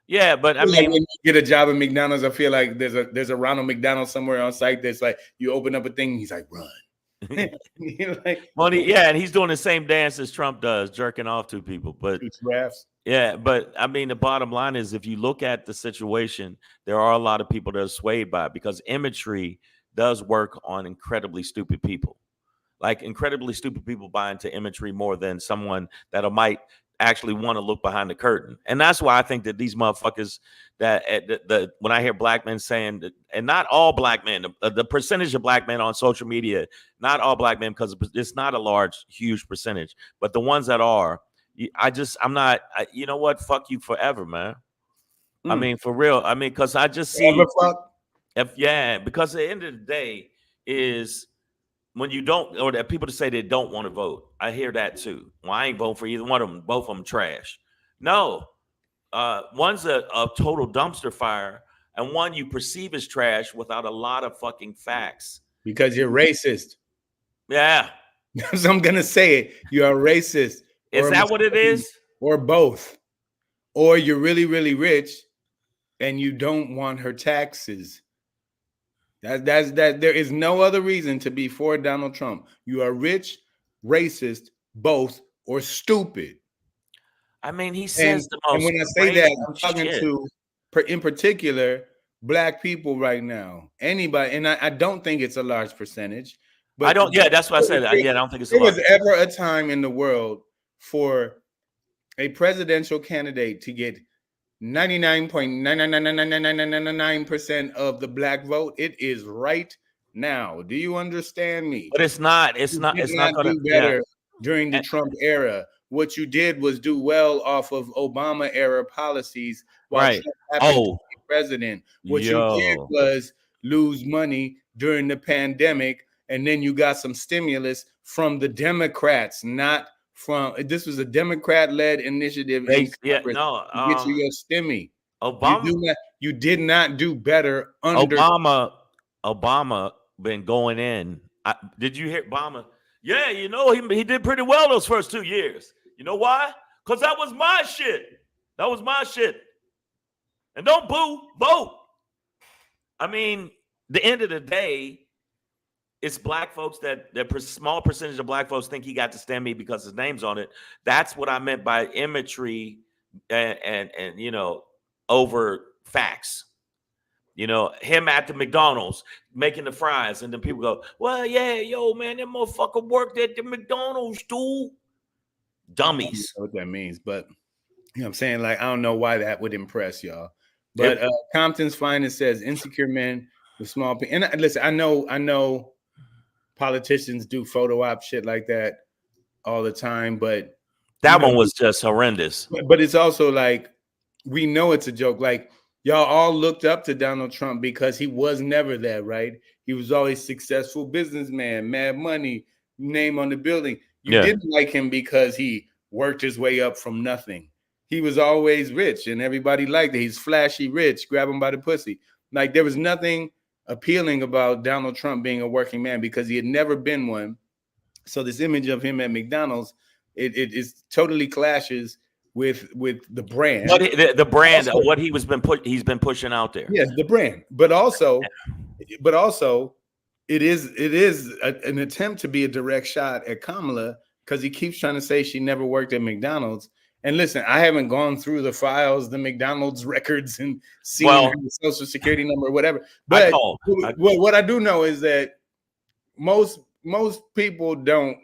Yeah, but I Like mean, when you get a job at McDonald's, I feel like there's a Ronald McDonald somewhere on site that's like, you open up a thing, he's like, "Run." yeah, and he's doing the same dance as Trump does, jerking off to people. But yeah, but I mean, the bottom line is, if you look at the situation, there are a lot of people that are swayed by it because imagery does work on incredibly stupid people. Like incredibly stupid people buy into imagery more than someone that might actually want to look behind the curtain. And that's why I think that these motherfuckers that when I hear black men saying that, and not all black men, the percentage of black men on social media, not all black men, because it's not a large, huge percentage, but the ones that are, I'm not, you know what? Fuck you forever, man. I mean, for real. I mean, because I just see, because at the end of the day is, when you don't, or that people to say they don't want to vote, I hear that too. Well, I ain't voting for either one of them. Both of them trash. No, one's a total dumpster fire, and one you perceive as trash without a lot of fucking facts. Because you're racist. Yeah. So I'm gonna say it. You're a racist. Is that what it is? Or both. Or you're really, really rich, and you don't want her taxes. That there is no other reason to be for Donald Trump. You are rich, racist, both, or stupid. I mean, he says the most. And when I say that, I'm talking to, in particular, black people right now. Anybody, and I don't think it's a large percentage. But I don't. Yeah, that's what I said. Yeah, I don't think it's. There was ever a time in the world for a presidential candidate to get 99.9999999% of the black vote. It is right now. Do you understand me? But it's not. It's not. It's not going to do better during the Trump era. What you did was do well off of Obama era policies while Trump happened to be president. What you did was lose money during the pandemic, and then you got some stimulus from the Democrats, not from, this was a Democrat-led initiative in Congress to get you your stimmy. Obama, you did not do better under Obama been going in. Did you hear Obama? Yeah, you know, he did pretty well those first 2 years. You know why? Because that was my shit. That was my shit. And don't boo, vote. I mean, the end of the day, it's black folks that small percentage of black folks think he got to stand me because his name's on it. That's what I meant by imagery and you know, over facts. You know, him at the McDonald's making the fries, and then people go, "Well, yeah, yo, man, that motherfucker worked at the McDonald's, dude." Dummies. I don't know what that means, but you know what I'm saying? Like, I don't know why that would impress y'all. But Compton's Finest says insecure men with small and listen, I know politicians do photo op shit like that all the time, but that one was just horrendous. But it's also like, we know it's a joke. Like, y'all all looked up to Donald Trump because he was never that, right? He was always successful businessman, mad money, name on the building. You didn't like him because he worked his way up from nothing. He was always rich and everybody liked it. He's flashy rich, grab him by the pussy. Like, there was nothing appealing about Donald Trump being a working man because he had never been one. So this image of him at McDonald's, it totally clashes with the brand. But the brand, Also, what he's been pushing out there. yes, the brand, but also it is an attempt to be a direct shot at Kamala because he keeps trying to say she never worked at McDonald's. And listen, I haven't gone through the files, the McDonald's records, and seen her social security number or whatever. But what I do know is that most people don't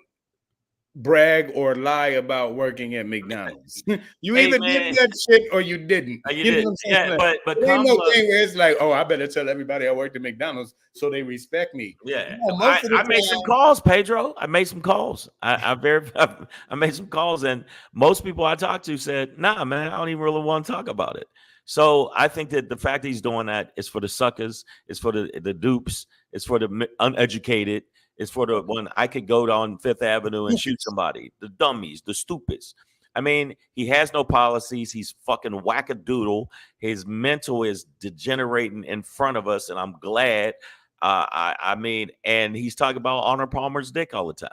brag or lie about working at McDonald's. You either did that shit or you didn't. You did. Know what I'm saying? Yeah, but there ain't no thing where it's like, oh, I better tell everybody I worked at McDonald's so they respect me. Yeah, I made some calls, Pedro. I made some calls. I made some calls, and most people I talked to said, "Nah, man, I don't even really want to talk about it." So I think that the fact that he's doing that is for the suckers, it's for the dupes, it's for the uneducated. It's for the one I could go down Fifth Avenue and shoot somebody, the dummies, the stupids. I mean, he has no policies. He's fucking wackadoodle. His mental is degenerating in front of us, and I'm glad. I mean, and he's talking about Arnold Palmer's dick all the time.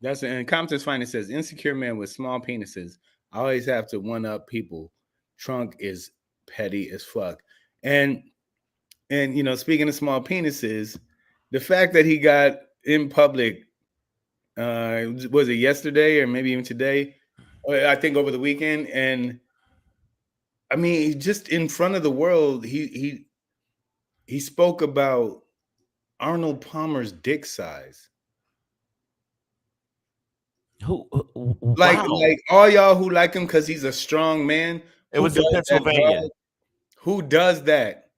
That's and Compton's Finest says insecure men with small penises always have to one up people. Trunk is petty as fuck. And you know, speaking of small penises, the fact that he got in public, was it yesterday or maybe even today? I think over the weekend, and I mean, just in front of the world, he spoke about Arnold Palmer's dick size. Like all y'all who like him because he's a strong man. It was in Pennsylvania. Who does that?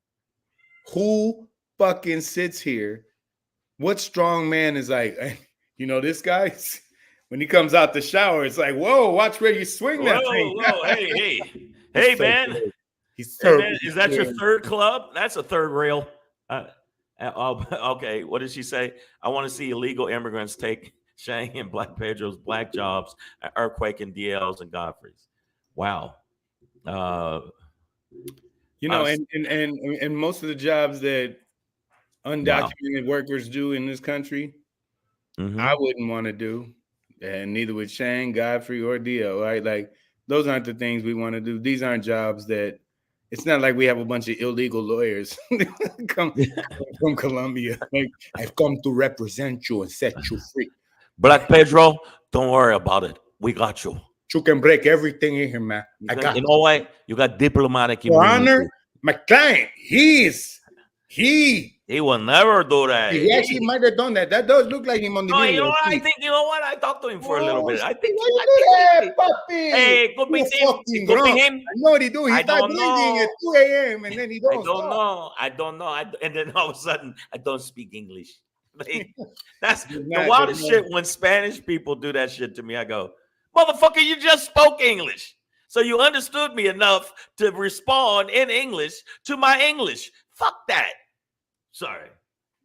Who fucking sits here? What strong man is like, you know, this guy, when he comes out the shower, it's like, whoa, watch where you swing that thing. Whoa, hey, man. Is that your third club? That's a third rail. Okay, what did she say? I want to see illegal immigrants take Shane and Black Pedro's black jobs at Earthquake and DLs and Godfrey's. Wow. You know, and most of the jobs that undocumented workers do in this country, I wouldn't want to do, and neither would Shane, Godfrey, or DL. Right? Like those aren't the things we want to do. These aren't jobs that. It's not like we have a bunch of illegal lawyers come from Colombia. Like, I've come to represent you and set you free. Black Pedro, don't worry about it. We got you. You can break everything in here, man. You know what? You got diplomatic immunity. Honor, my client, he will never do that. He actually might have done that. That does look like him on the video. You know what? I think, you know what? I talked to him for a little bit. I think puppy. Hey, could be him. I know what he do. He started bleeding at 2 a.m. and then he don't know. I don't know. And then all of a sudden, I don't speak English. That's the wildest shit when Spanish people do that shit to me. I go, motherfucker, you just spoke English. So you understood me enough to respond in English to my English. Fuck that. Sorry.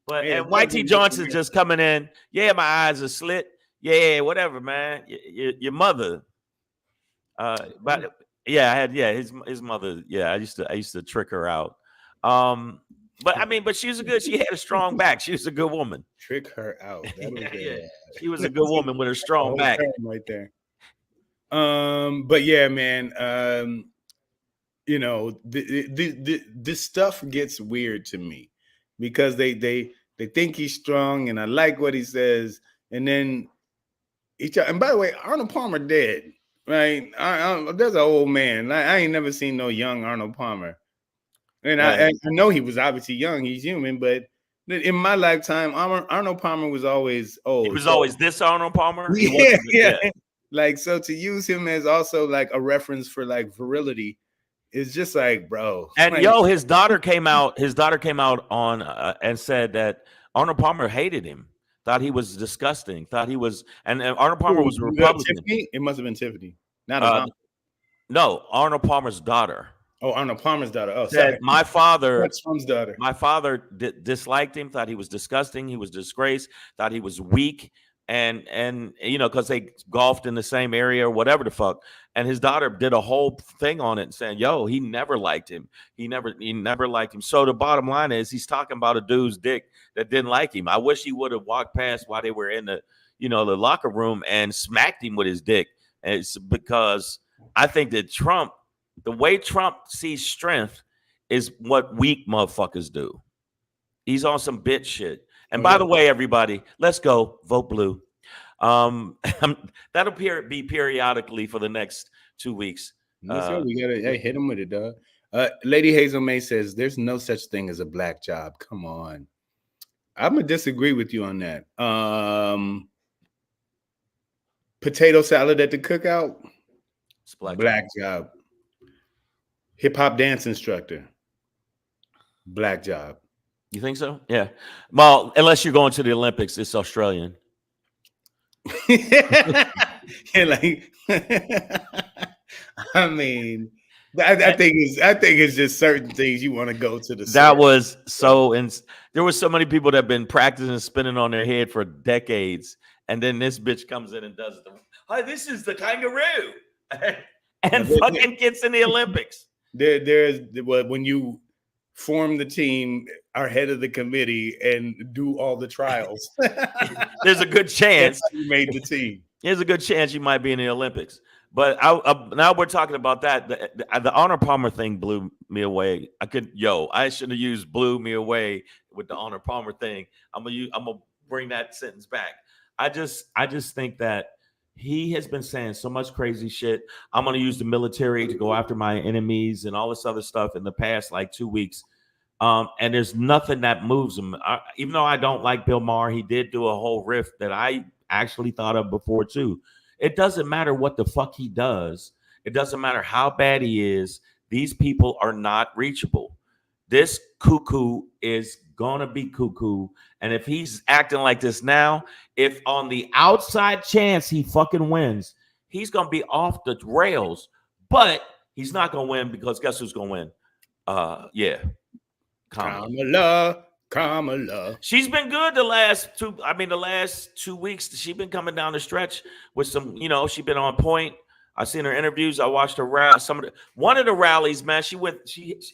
But and White T. Johnson just coming in. Yeah, my eyes are slit. Yeah, whatever, man. Your mother. But yeah, I had his mother. Yeah, I used to trick her out. But I mean, but she had a strong back. She was a good woman. Trick her out. She was a good woman with a strong back. Right there. But yeah, man. You know, this stuff gets weird to me because they think he's strong, and I like what he says, and then and by the way, Arnold Palmer dead, right? There's an old man. I ain't never seen no young Arnold Palmer. And I know he was obviously young. He's human, but in my lifetime, Arnold Palmer was always old. He was always this Arnold Palmer? Yeah. Like, so to use him as also like a reference for like virility is just like, bro. And his daughter came out. His daughter came out on and said that Arnold Palmer hated him. Thought he was disgusting. Thought he was, and Arnold Palmer was a Republican. Tiffany? It must have been Tiffany. Not no, Arnold Palmer's daughter. Oh, Arnold Palmer's daughter. Oh, sorry. My father. That's Trump's daughter. My father disliked him. Thought he was disgusting. He was disgraced. Thought he was weak. And you know, because they golfed in the same area or whatever the fuck. And his daughter did a whole thing on it, saying, "Yo, he never liked him. He never liked him." So the bottom line is, he's talking about a dude's dick that didn't like him. I wish he would have walked past while they were in the locker room and smacked him with his dick. And it's because I think that Trump, the way Trump sees strength, is what weak motherfuckers do. He's on some bitch shit. And Oh by yeah. the way, everybody, let's go vote blue. Um, that'll be periodically for the next 2 weeks. Yes, sir. We gotta hit him with it, dog. Lady Hazel May says there's no such thing as a black job. Come on. I'm gonna disagree with you on that. Potato salad at the cookout, It's a black job. black job. Hip hop dance instructor, black job. You think so? Yeah. Well, unless you're going to the Olympics, it's Australian. Yeah, like I mean, I think it's just certain things you want to go to the That circus. was so, and there was so many people that have been practicing spinning on their head for decades, and then this bitch comes in and does the, "Hi, this is the kangaroo," and fucking gets in the Olympics. There's when you form the team, are head of the committee, and do all the trials. There's a good chance you made the team. There's a good chance you might be in the Olympics. But now we're talking about that. The Honor Palmer thing blew me away. I should have used blew me away with the Honor Palmer thing. I'm gonna bring that sentence back. I just think that he has been saying so much crazy shit. I'm gonna use the military to go after my enemies and all this other stuff in the past like 2 weeks. And there's nothing that moves him. Even though I don't like Bill Maher, he did do a whole riff that I actually thought of before too. It doesn't matter what the fuck he does. It doesn't matter how bad he is. These people are not reachable. This cuckoo is gonna be cuckoo. And if he's acting like this now, if on the outside chance he fucking wins, he's gonna be off the rails. But he's not gonna win because guess who's gonna win? Yeah. Kamala. She's been good the last 2 weeks. She's been coming down the stretch with some, she's been on point. I seen her interviews. I watched her one of the rallies, man. She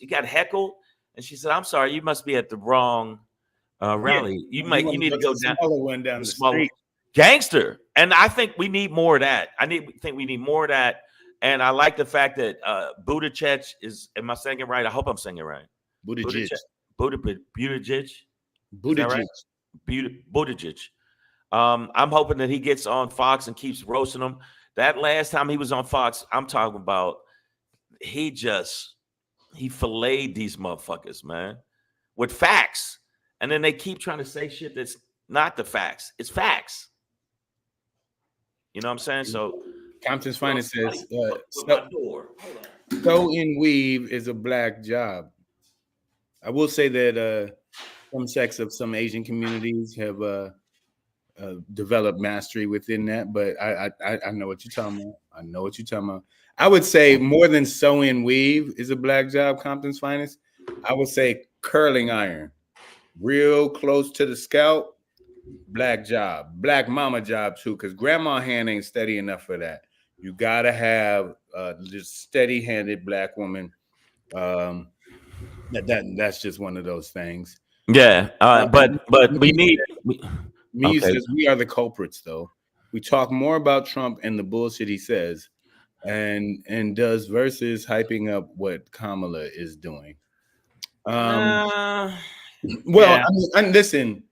got heckled and she said, "I'm sorry, you must be at the wrong rally. You need to go down smaller one down the street." Gangster. And I think we need more of that. think we need more of that. And I like the fact that Buttigieg is, am I saying it right? I hope I'm saying it right. Buttigieg. Buttigieg. Buttigieg. Buttigieg. I'm hoping that he gets on Fox and keeps roasting them. That last time he was on Fox, I'm talking about he filleted these motherfuckers, man, with facts. And then they keep trying to say shit that's not the facts. It's facts. You know what I'm saying? So Compton's Finest says, sew and weave is a black job. I will say that some sects of some Asian communities have developed mastery within that, but I know what you're talking about. I know what you're talking about. I would say more than sew and weave is a black job, Compton's Finest. I would say curling iron, real close to the scalp, black job, black mama job too, because grandma hand ain't steady enough for that. You gotta have just steady-handed black woman. That's just one of those things. Yeah, but we need. Says we are the culprits, though. We talk more about Trump and the bullshit he says, and does versus hyping up what Kamala is doing. Well, yeah. Listen.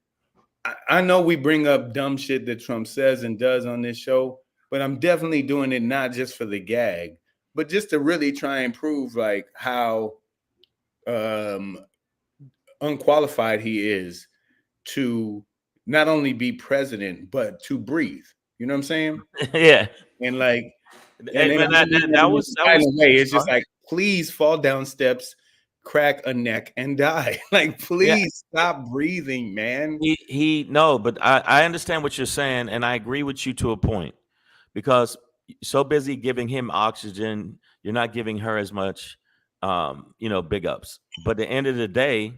I know we bring up dumb shit that Trump says and does on this show, but I'm definitely doing it not just for the gag, but just to really try and prove like how unqualified he is to not only be president but to breathe. You know what I'm saying? Yeah. And like, that was it's just like, please fall down steps, crack a neck, and die. Like, please stop breathing, man. But I understand what you're saying, and I agree with you to a point, because so busy giving him oxygen, you're not giving her as much, big ups. But at the end of the day,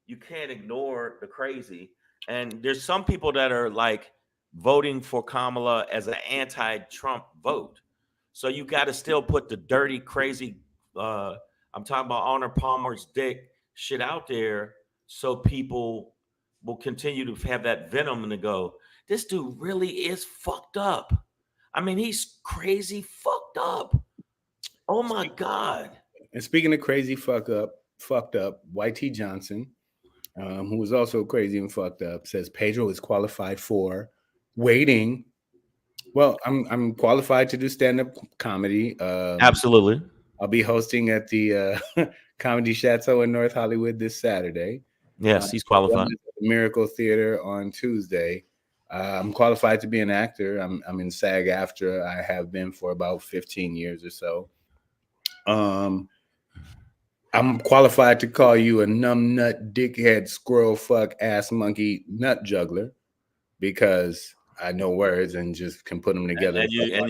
you can't ignore the crazy. And there's some people that are like voting for Kamala as an anti-Trump vote. So you got to still put the dirty, crazy, I'm talking about Honor Palmer's dick shit out there, so people will continue to have that venom and to go, this dude really is fucked up. I mean, he's crazy fucked up. Oh my God. And speaking of crazy fucked up, YT Johnson, who was also crazy and fucked up, says Pedro is qualified for waiting. Well, I'm qualified to do stand up comedy. Absolutely. I'll be hosting at the Comedy Chateau in North Hollywood this Saturday. Yes, he's qualified. The Miracle Theater on Tuesday. I'm qualified to be an actor. I'm in SAG-AFTRA. I have been for about 15 years or so. I'm qualified to call you a numb nut, dickhead, squirrel, fuck, ass, monkey, nut juggler because I know words and just can put them together.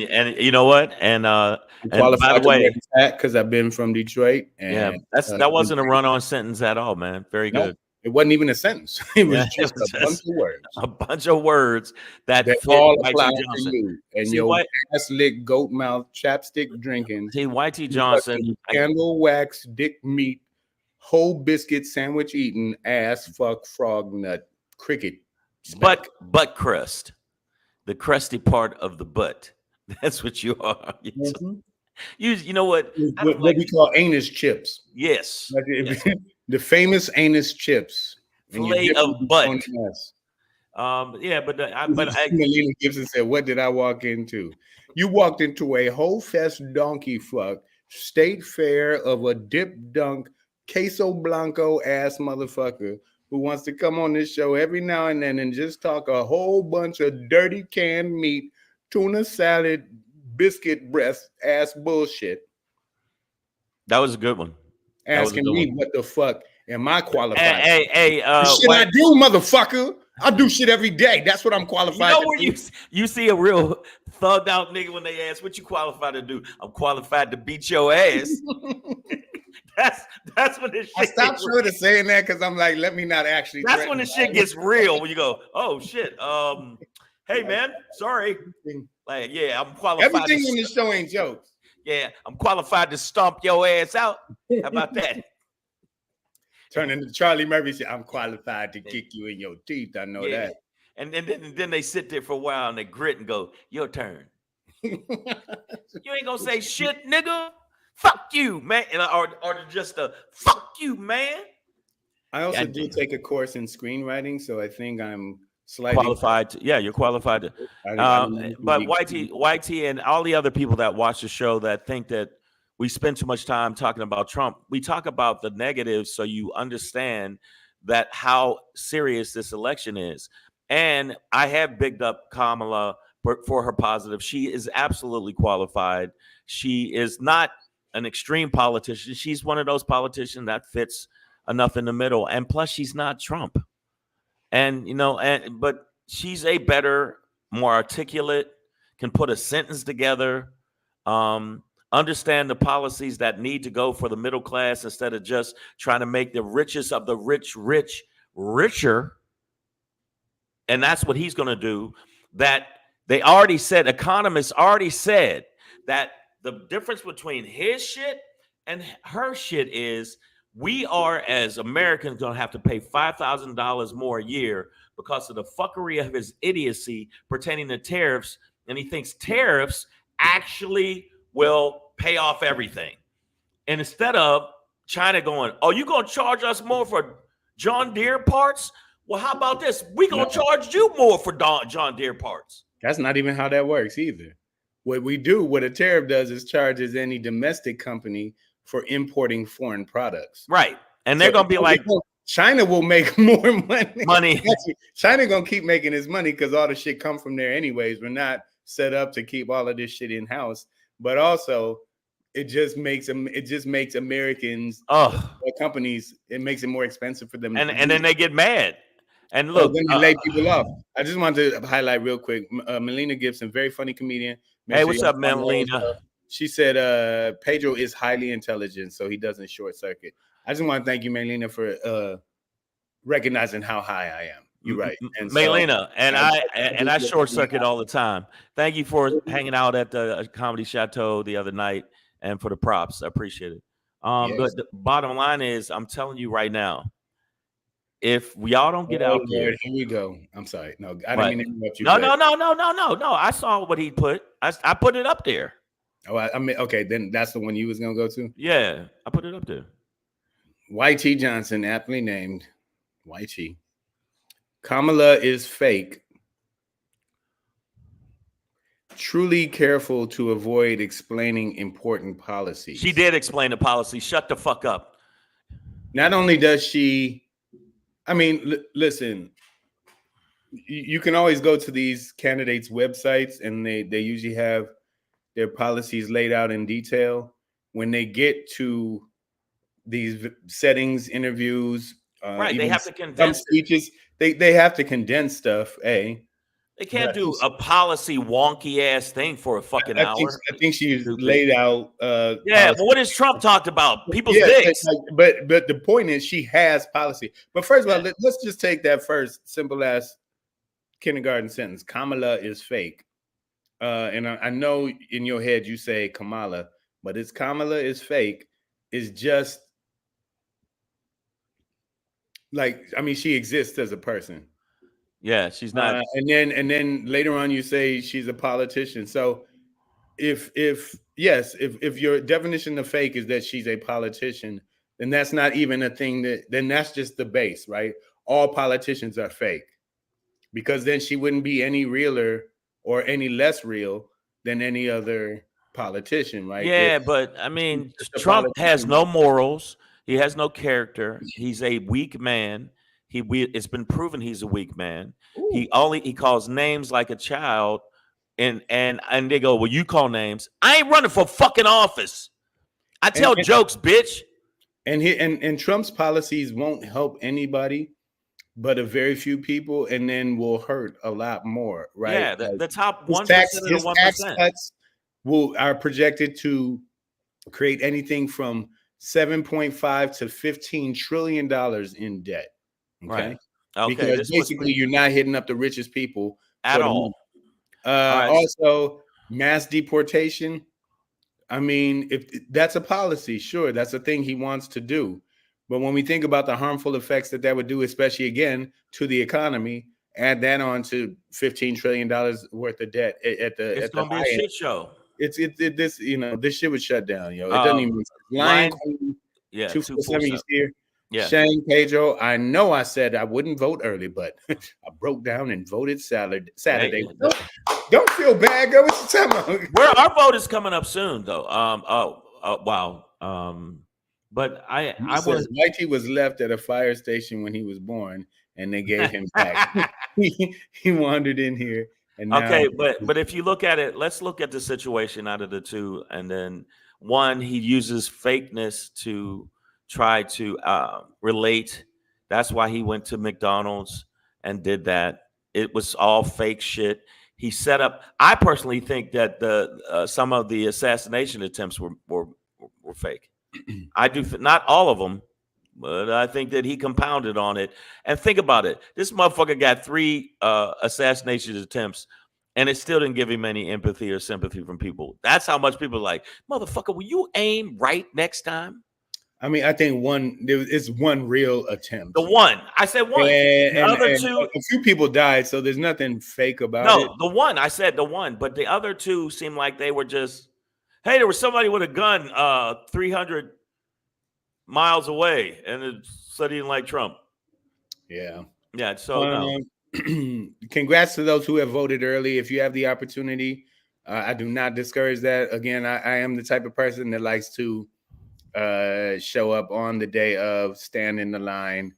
And you know what? And I'm by the qualified to wear way, this hat because I've been from Detroit. yeah, And that wasn't a run-on sentence at all, man. Very no, good. it wasn't even a sentence. It was Yeah, just it was a bunch just of words. a bunch of words that That fit all YT apply to Johnson. you and See your what? ass lick, goat mouth, chapstick drinking, See YT Johnson. candle wax, dick meat, whole biscuit sandwich eating, ass fuck frog nut, cricket. Speck. Butt crust, the crusty part of the butt. That's what you are. Mhm. You know what? I don't What like. we call anus chips. Yes. Like Yes. the famous anus chips. And you Fillet dip of it butt. on the ass. Yeah, but Melina Gibson said, "What did I walk into? You walked into a whole fest donkey fuck state fair of a dip dunk queso blanco ass motherfucker who wants to come on this show every now and then and just talk a whole bunch of dirty canned meat, tuna salad, biscuit breast ass bullshit, that was a good one. That was a asking good me one. what the fuck am I qualified? Hey, the shit I do, motherfucker. I do shit every day. That's what I'm qualified you know to where do. you see a real thugged out nigga when they ask what you qualified to do. I'm qualified to beat your ass. That's when this shit. I stopped short of saying that because I'm like, let me not actually. That's when the shit gets real. When you go, oh shit. Hey man, sorry. Like, yeah, I'm qualified. Everything on this show ain't jokes. Yeah, I'm qualified to stomp your ass out. How about that? Turning to Charlie Murphy, said, I'm qualified to kick you in your teeth. I know that. And then they sit there for a while and they grit and go, your turn. You ain't gonna say shit, nigga. Fuck you, man. Or just a fuck you, man. I also do take a course in screenwriting, so I think I'm slightly qualified. You're qualified to. But YT and all the other people that watch the show that think that we spend too much time talking about Trump, we talk about the negatives so you understand that how serious this election is. And I have bigged up Kamala for her positive. She is absolutely qualified. She is not an extreme politician. She's one of those politicians that fits enough in the middle. And plus, she's not Trump. And, but she's a better, more articulate, can put a sentence together, understand the policies that need to go for the middle class instead of just trying to make the richest of the rich richer. And that's what he's going to do. That they already said, economists already said that the difference between his shit and her shit is we are, as Americans, going to have to pay $5,000 more a year because of the fuckery of his idiocy pertaining to tariffs. And he thinks tariffs actually will pay off everything. And instead of China going, oh, you going to charge us more for John Deere parts? Well, how about this? We're going to charge you more for John Deere parts. That's not even how that works either. What a tariff does is charges any domestic company for importing foreign products. Right. And they're going to be like, China will make more money. China going to keep making its money because all the shit come from there anyways. We're not set up to keep all of this shit in-house. But also, it just makes Americans, companies, it makes it more expensive for them. And then they get mad. And look, then they lay people off. I just wanted to highlight real quick. Melina Gibson, very funny comedian. Hey, what's up, Melina? She said Pedro is highly intelligent, so he doesn't short circuit. I just want to thank you, Melina, for recognizing how high I am. You're right. And Melina, so, I short circuit all the time. Thank you for hanging out at the Comedy Chateau the other night and for the props. I appreciate it. But the bottom line is, I'm telling you right now, if we all don't get out there, here we go. I'm sorry. No, I didn't mean to interrupt you. No. I saw what he put. I put it up there. Oh, I mean, okay, then that's the one you was gonna go to. Yeah, I put it up there. YT Johnson, aptly named YT. Kamala is fake. Truly careful to avoid explaining important policies. She did explain the policy. Shut the fuck up. Not only does she, I mean, listen, you can always go to these candidates' websites and they usually have their policies laid out in detail. When they get to these settings, interviews, Right. They even have to some condense it. speeches, they have to condense stuff. They But can't do a policy wonky ass thing for a fucking hour. I think she's Stupid. laid out Yeah, policy. but what has Trump talked about? People's Yeah, dicks. but the point is she has policy. But first of all, Yeah. let's just take that first simple ass kindergarten sentence. Kamala is fake. And I know in your head you say Kamala, but it's Kamala is fake. Is just like, I mean, she exists as a person. Yeah, she's not. And then later on you say she's a politician. So if your definition of fake is that she's a politician, then that's not even a thing then that's just the base, right? All politicians are fake, because then she wouldn't be any realer or any less real than any other politician, right? Yeah, but I mean, A Trump has politician. no morals. He has no character. He's a weak man. It's been proven he's a weak man. He calls names like a child, and they go, well, you call names. I ain't running for fucking office. I tell jokes, bitch. And Trump's policies won't help anybody but a very few people, and then will hurt a lot more, right? Yeah, the top 1% of his the 1%. tax cuts are projected to create anything from 7.5 to $15 trillion in debt. Okay. Right. Okay. Because basically you're not hitting up the richest people at all. Also, mass deportation. I mean, if that's a policy, sure, that's a thing he wants to do. But when we think about the harmful effects that would do, especially again to the economy, add that on to $15 trillion worth of debt it's gonna be a shit show. This shit was shut down, yo. It doesn't even Lion Queen. Yeah, 247 here. Yeah. Shane Pedro, I know I said I wouldn't vote early, but I broke down and voted Saturday. Yeah. Don't feel bad, girl. What you talking about? Well, our vote is coming up soon, though. Wow. But I was YT was left at a fire station when he was born, and they gave him back. he wandered in here, and now, okay. But if you look at it, let's look at the situation out of the two, and then one, he uses fakeness to try to relate. That's why he went to McDonald's and did that. It was all fake shit. He set up. I personally think that some of the assassination attempts were fake. I do not all of them, but I think that he compounded on it. And think about it: this motherfucker got 3 assassination attempts, and it still didn't give him any empathy or sympathy from people. That's how much people are like, motherfucker, will you aim right next time? I mean, I think it's one real attempt. The one. I said one. The other two. A few people died, so there's nothing fake about it. No, the one. I said the one. But the other two seemed like they were just, hey, there was somebody with a gun 300 miles away, and it said he didn't like Trump. Yeah. Yeah, so no. Congrats to those who have voted early. If you have the opportunity, I do not discourage that. Again, I am the type of person that likes to show up on the day of, stand in the line.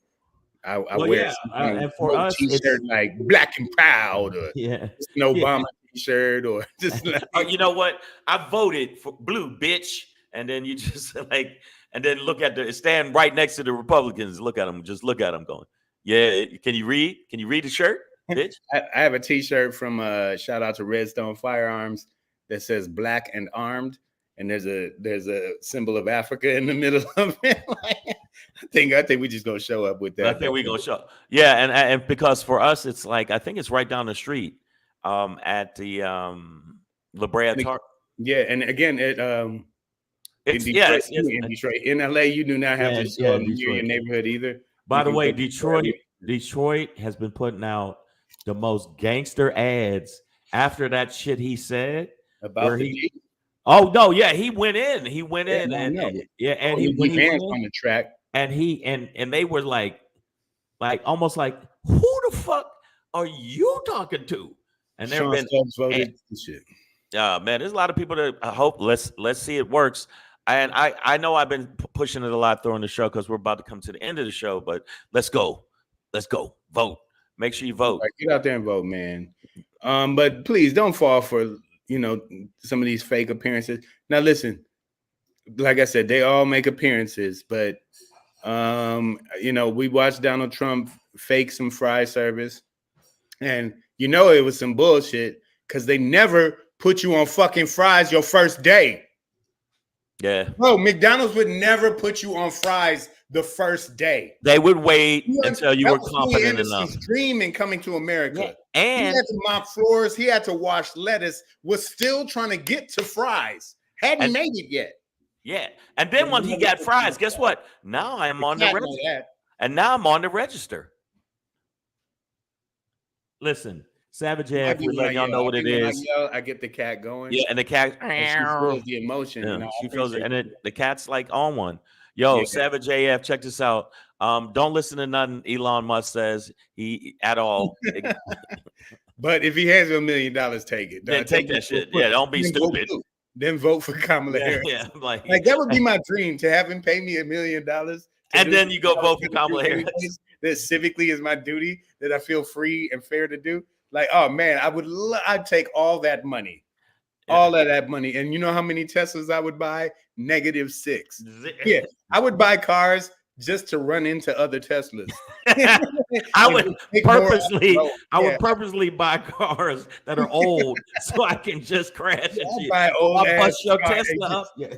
I wear and for us, t-shirt like Black and Proud, or an Obama t-shirt, or just like, you know what? I voted for blue, bitch. And then you just and then look at stand right next to the Republicans. Look at them. Just look at them going, yeah. Can you read? Can you read the shirt, bitch? I have a t-shirt from shout out to Redstone Firearms that says Black and Armed. And there's a symbol of Africa in the middle of it. I think we just gonna show up with that. I think we gonna show. Yeah, and because for us, it's like, I think it's right down the street, at the La Brea Park. Yeah, and again, in Detroit. In LA, you do not have to show up near your neighborhood either. By the way, Detroit has been putting out the most gangster ads after that shit he said about Oh no, yeah, he went in. He went Yeah, in, I and know. yeah, and Oh, he you when keep he went hands in, on the track. and he and they were like almost like, who the fuck are you talking to? And there have Sean been, Stubbs and, voted. Shit. man, there's a lot of people that I hope let's see it works. And I know I've been pushing it a lot during the show because we're about to come to the end of the show, but let's go, vote. Make sure you vote. Right, get out there and vote, man. But please don't fall for some of these fake appearances. Now, listen, like I said, they all make appearances, but we watched Donald Trump fake some fry service, and it was some bullshit because they never put you on fucking fries your first day. Yeah, Bro, McDonald's would never put you on fries the first day. they would wait until you That were was Louis confident enough. Anderson's dream in coming to Yeah, America. He and had to mop floors. He had to wash lettuce. Was still trying to get to fries. Hadn't made it yet. yeah, and then when he got fries, guess what? Now I'm on the register, and now I'm on the register. Listen, Savage AF, we let y'all know what it is. I get the cat going. Yeah, and the cat, And she feels the emotion. yeah, And I she feels it, appreciate and the cat's like on one. Yo, Yeah. Savage AF, check this out. Don't listen to nothing Elon Musk says at all. But if he has $1 million, take it. Then take that shit. Yeah, don't be stupid. Then vote for Kamala Harris. Yeah, like that would be my dream to have him pay me $1 million. And then you go vote for Kamala Harris. That civically is my duty that I feel free and fair to do. Like, oh man, I'd take all that money. Yeah. All of that money. And you know how many Teslas I would buy? -6. Yeah, I would buy cars just to run into other Teslas. I would purposely buy cars that are old so I can just crash into you. I'll bust your Tesla up. Yeah.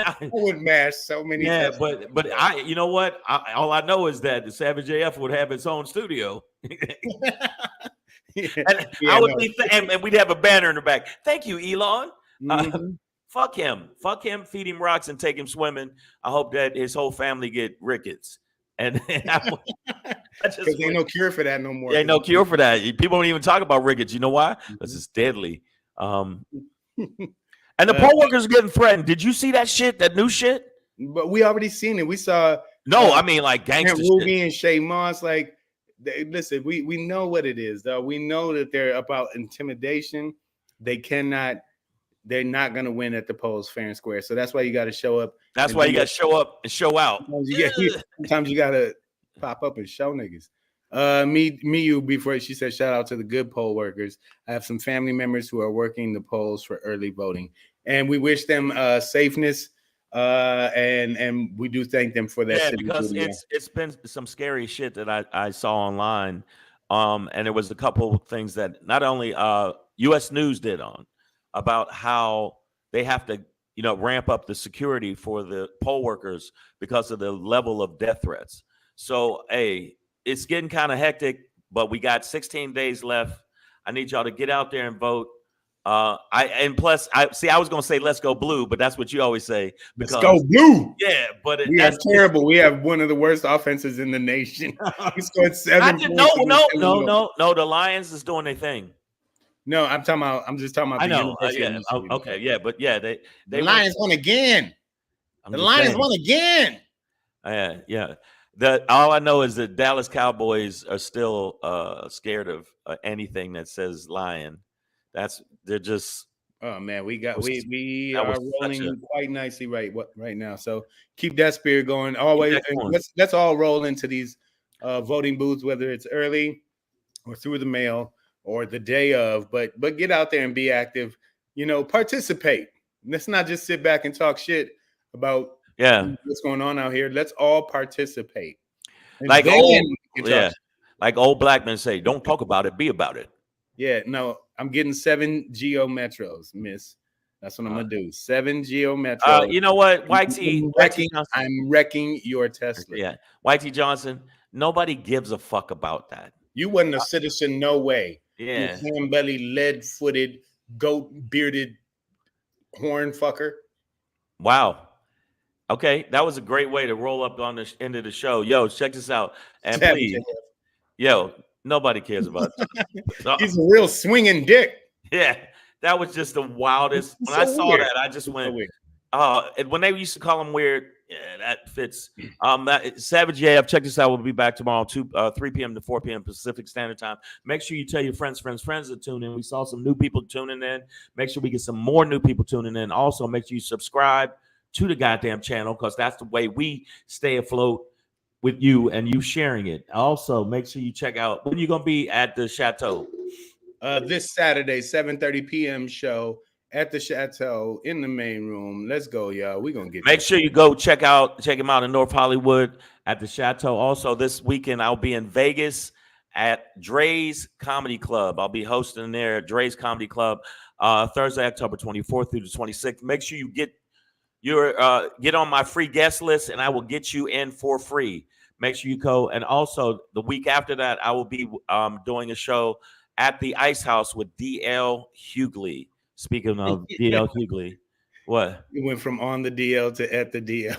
I would mash so many. Yeah, Teslas. but you know what? All I know is that the Savage AF would have its own studio. And we'd have a banner in the back. Thank you, Elon. Fuck him. Feed him rocks and take him swimming. I hope that his whole family get rickets. And because ain't no cure for that no more. Ain't no cure for that. People don't even talk about rickets. You know why? Because it's deadly. And the poll workers are getting threatened. Did you see that shit? That new shit? But we already seen it. We saw. No, I mean like gangster Ruby and Shay Moss. Like, listen, we know what it is, though. We know that they're about intimidation. They're not going to win at the polls fair and square. So that's why you got to show up. That's why you got to show up and show out. Sometimes you got to pop up and show niggas. Before she said, shout out to the good poll workers. I have some family members who are working the polls for early voting, and we wish them safeness. And we do thank them for that. Yeah, because it's been some scary shit that I saw online. And there was a couple of things that not only U.S. News did on about how they have to, ramp up the security for the poll workers because of the level of death threats. So, hey, it's getting kind of hectic, but we got 16 days left. I need y'all to get out there and vote. I was going to say let's go blue, but that's what you always say. Let's go blue. Yeah, but we are terrible. We have one of the worst offenses in the nation. We scored 7 points. No. The Lions is doing their thing. No, I'm just talking about. I know. Okay. Yeah, but yeah, the Lions won again. The Lions won again. Yeah. All I know is that Dallas Cowboys are still scared of anything that says Lion. They're just. Oh man, we are rolling quite nicely right now. So keep that spirit going. Always, let's all roll into these voting booths, whether it's early or through the mail or the day of. But get out there and be active. Participate. Let's not just sit back and talk shit about what's going on out here. Let's all participate. Like old black men say, don't talk about it, be about it. Yeah, no, I'm getting 7 Geo Metros, miss. That's what I'm gonna do. 7 Geo Metros. You know what, I'm wrecking your Tesla. Yeah, YT Johnson. Nobody gives a fuck about that. You wasn't a citizen, no way. Yeah, you ham-belly, lead-footed, goat-bearded horn fucker. Wow. Okay, that was a great way to roll up on the end of the show. Yo, check this out, and please, nobody cares about it. He's a real swinging dick. Yeah, that was just the wildest. It's When I so saw weird. that, I just It's went, so weird. and when they used to call him weird, yeah, that fits. Savage AF, check this out. We'll be back tomorrow, 3 p.m. to 4 p.m. Pacific Standard Time. Make sure you tell your friends to tune in. We saw some new people tuning in. Make sure we get some more new people tuning in. Also, make sure you subscribe to the goddamn channel, because that's the way we stay afloat with you and you sharing it. Also, make sure you check out when you're gonna be at the Chateau. This Saturday, 7:30 p.m. show at the Chateau in the main room. Let's go, y'all. We're gonna get Make sure you go check him out in North Hollywood at the Chateau. Also, this weekend I'll be in Vegas at Dre's Comedy Club. I'll be hosting there at Dre's Comedy Club Thursday, October 24th through the 26th. Make sure you get on my free guest list, and I will get you in for free. Make sure you go. And also, the week after that, I will be doing a show at the Ice House with D.L. Hughley. Speaking of D.L. Hughley, what? You went from on the DL to at the DL.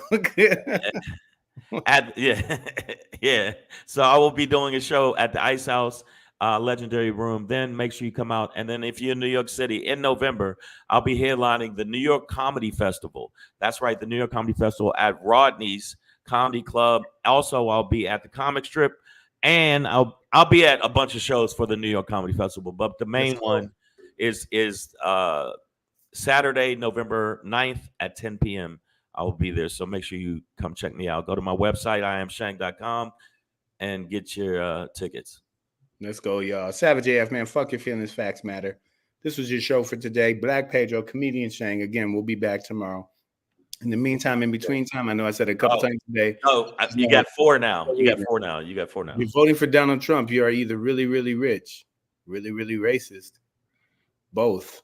Yeah. So I will be doing a show at the Ice House, Legendary Room. Then make sure you come out. And then if you're in New York City in November, I'll be headlining the New York Comedy Festival. That's right, the New York Comedy Festival at Rodney's Comedy Club. Also, I'll be at the Comic Strip, and I'll be at a bunch of shows for the New York Comedy Festival. But the main one is Saturday, November 9th at 10 p.m. I will be there. So make sure you come check me out. Go to my website, iamshank.com, and get your tickets. Let's go, y'all. Savage AF, man. Fuck your feelings. Facts matter. This was your show for today. Black Pedro, comedian Shang. Again, we'll be back tomorrow. In the meantime, in between time, I know I said a couple times today. You got 4 now. You got 4 now. You're voting for Donald Trump. You are either really, really rich, really, really racist, both.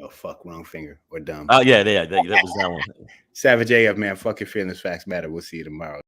Oh, fuck, wrong finger, or dumb. Oh, yeah, that was that one. Savage AF, man. Fuck your feelings. Facts matter. We'll see you tomorrow.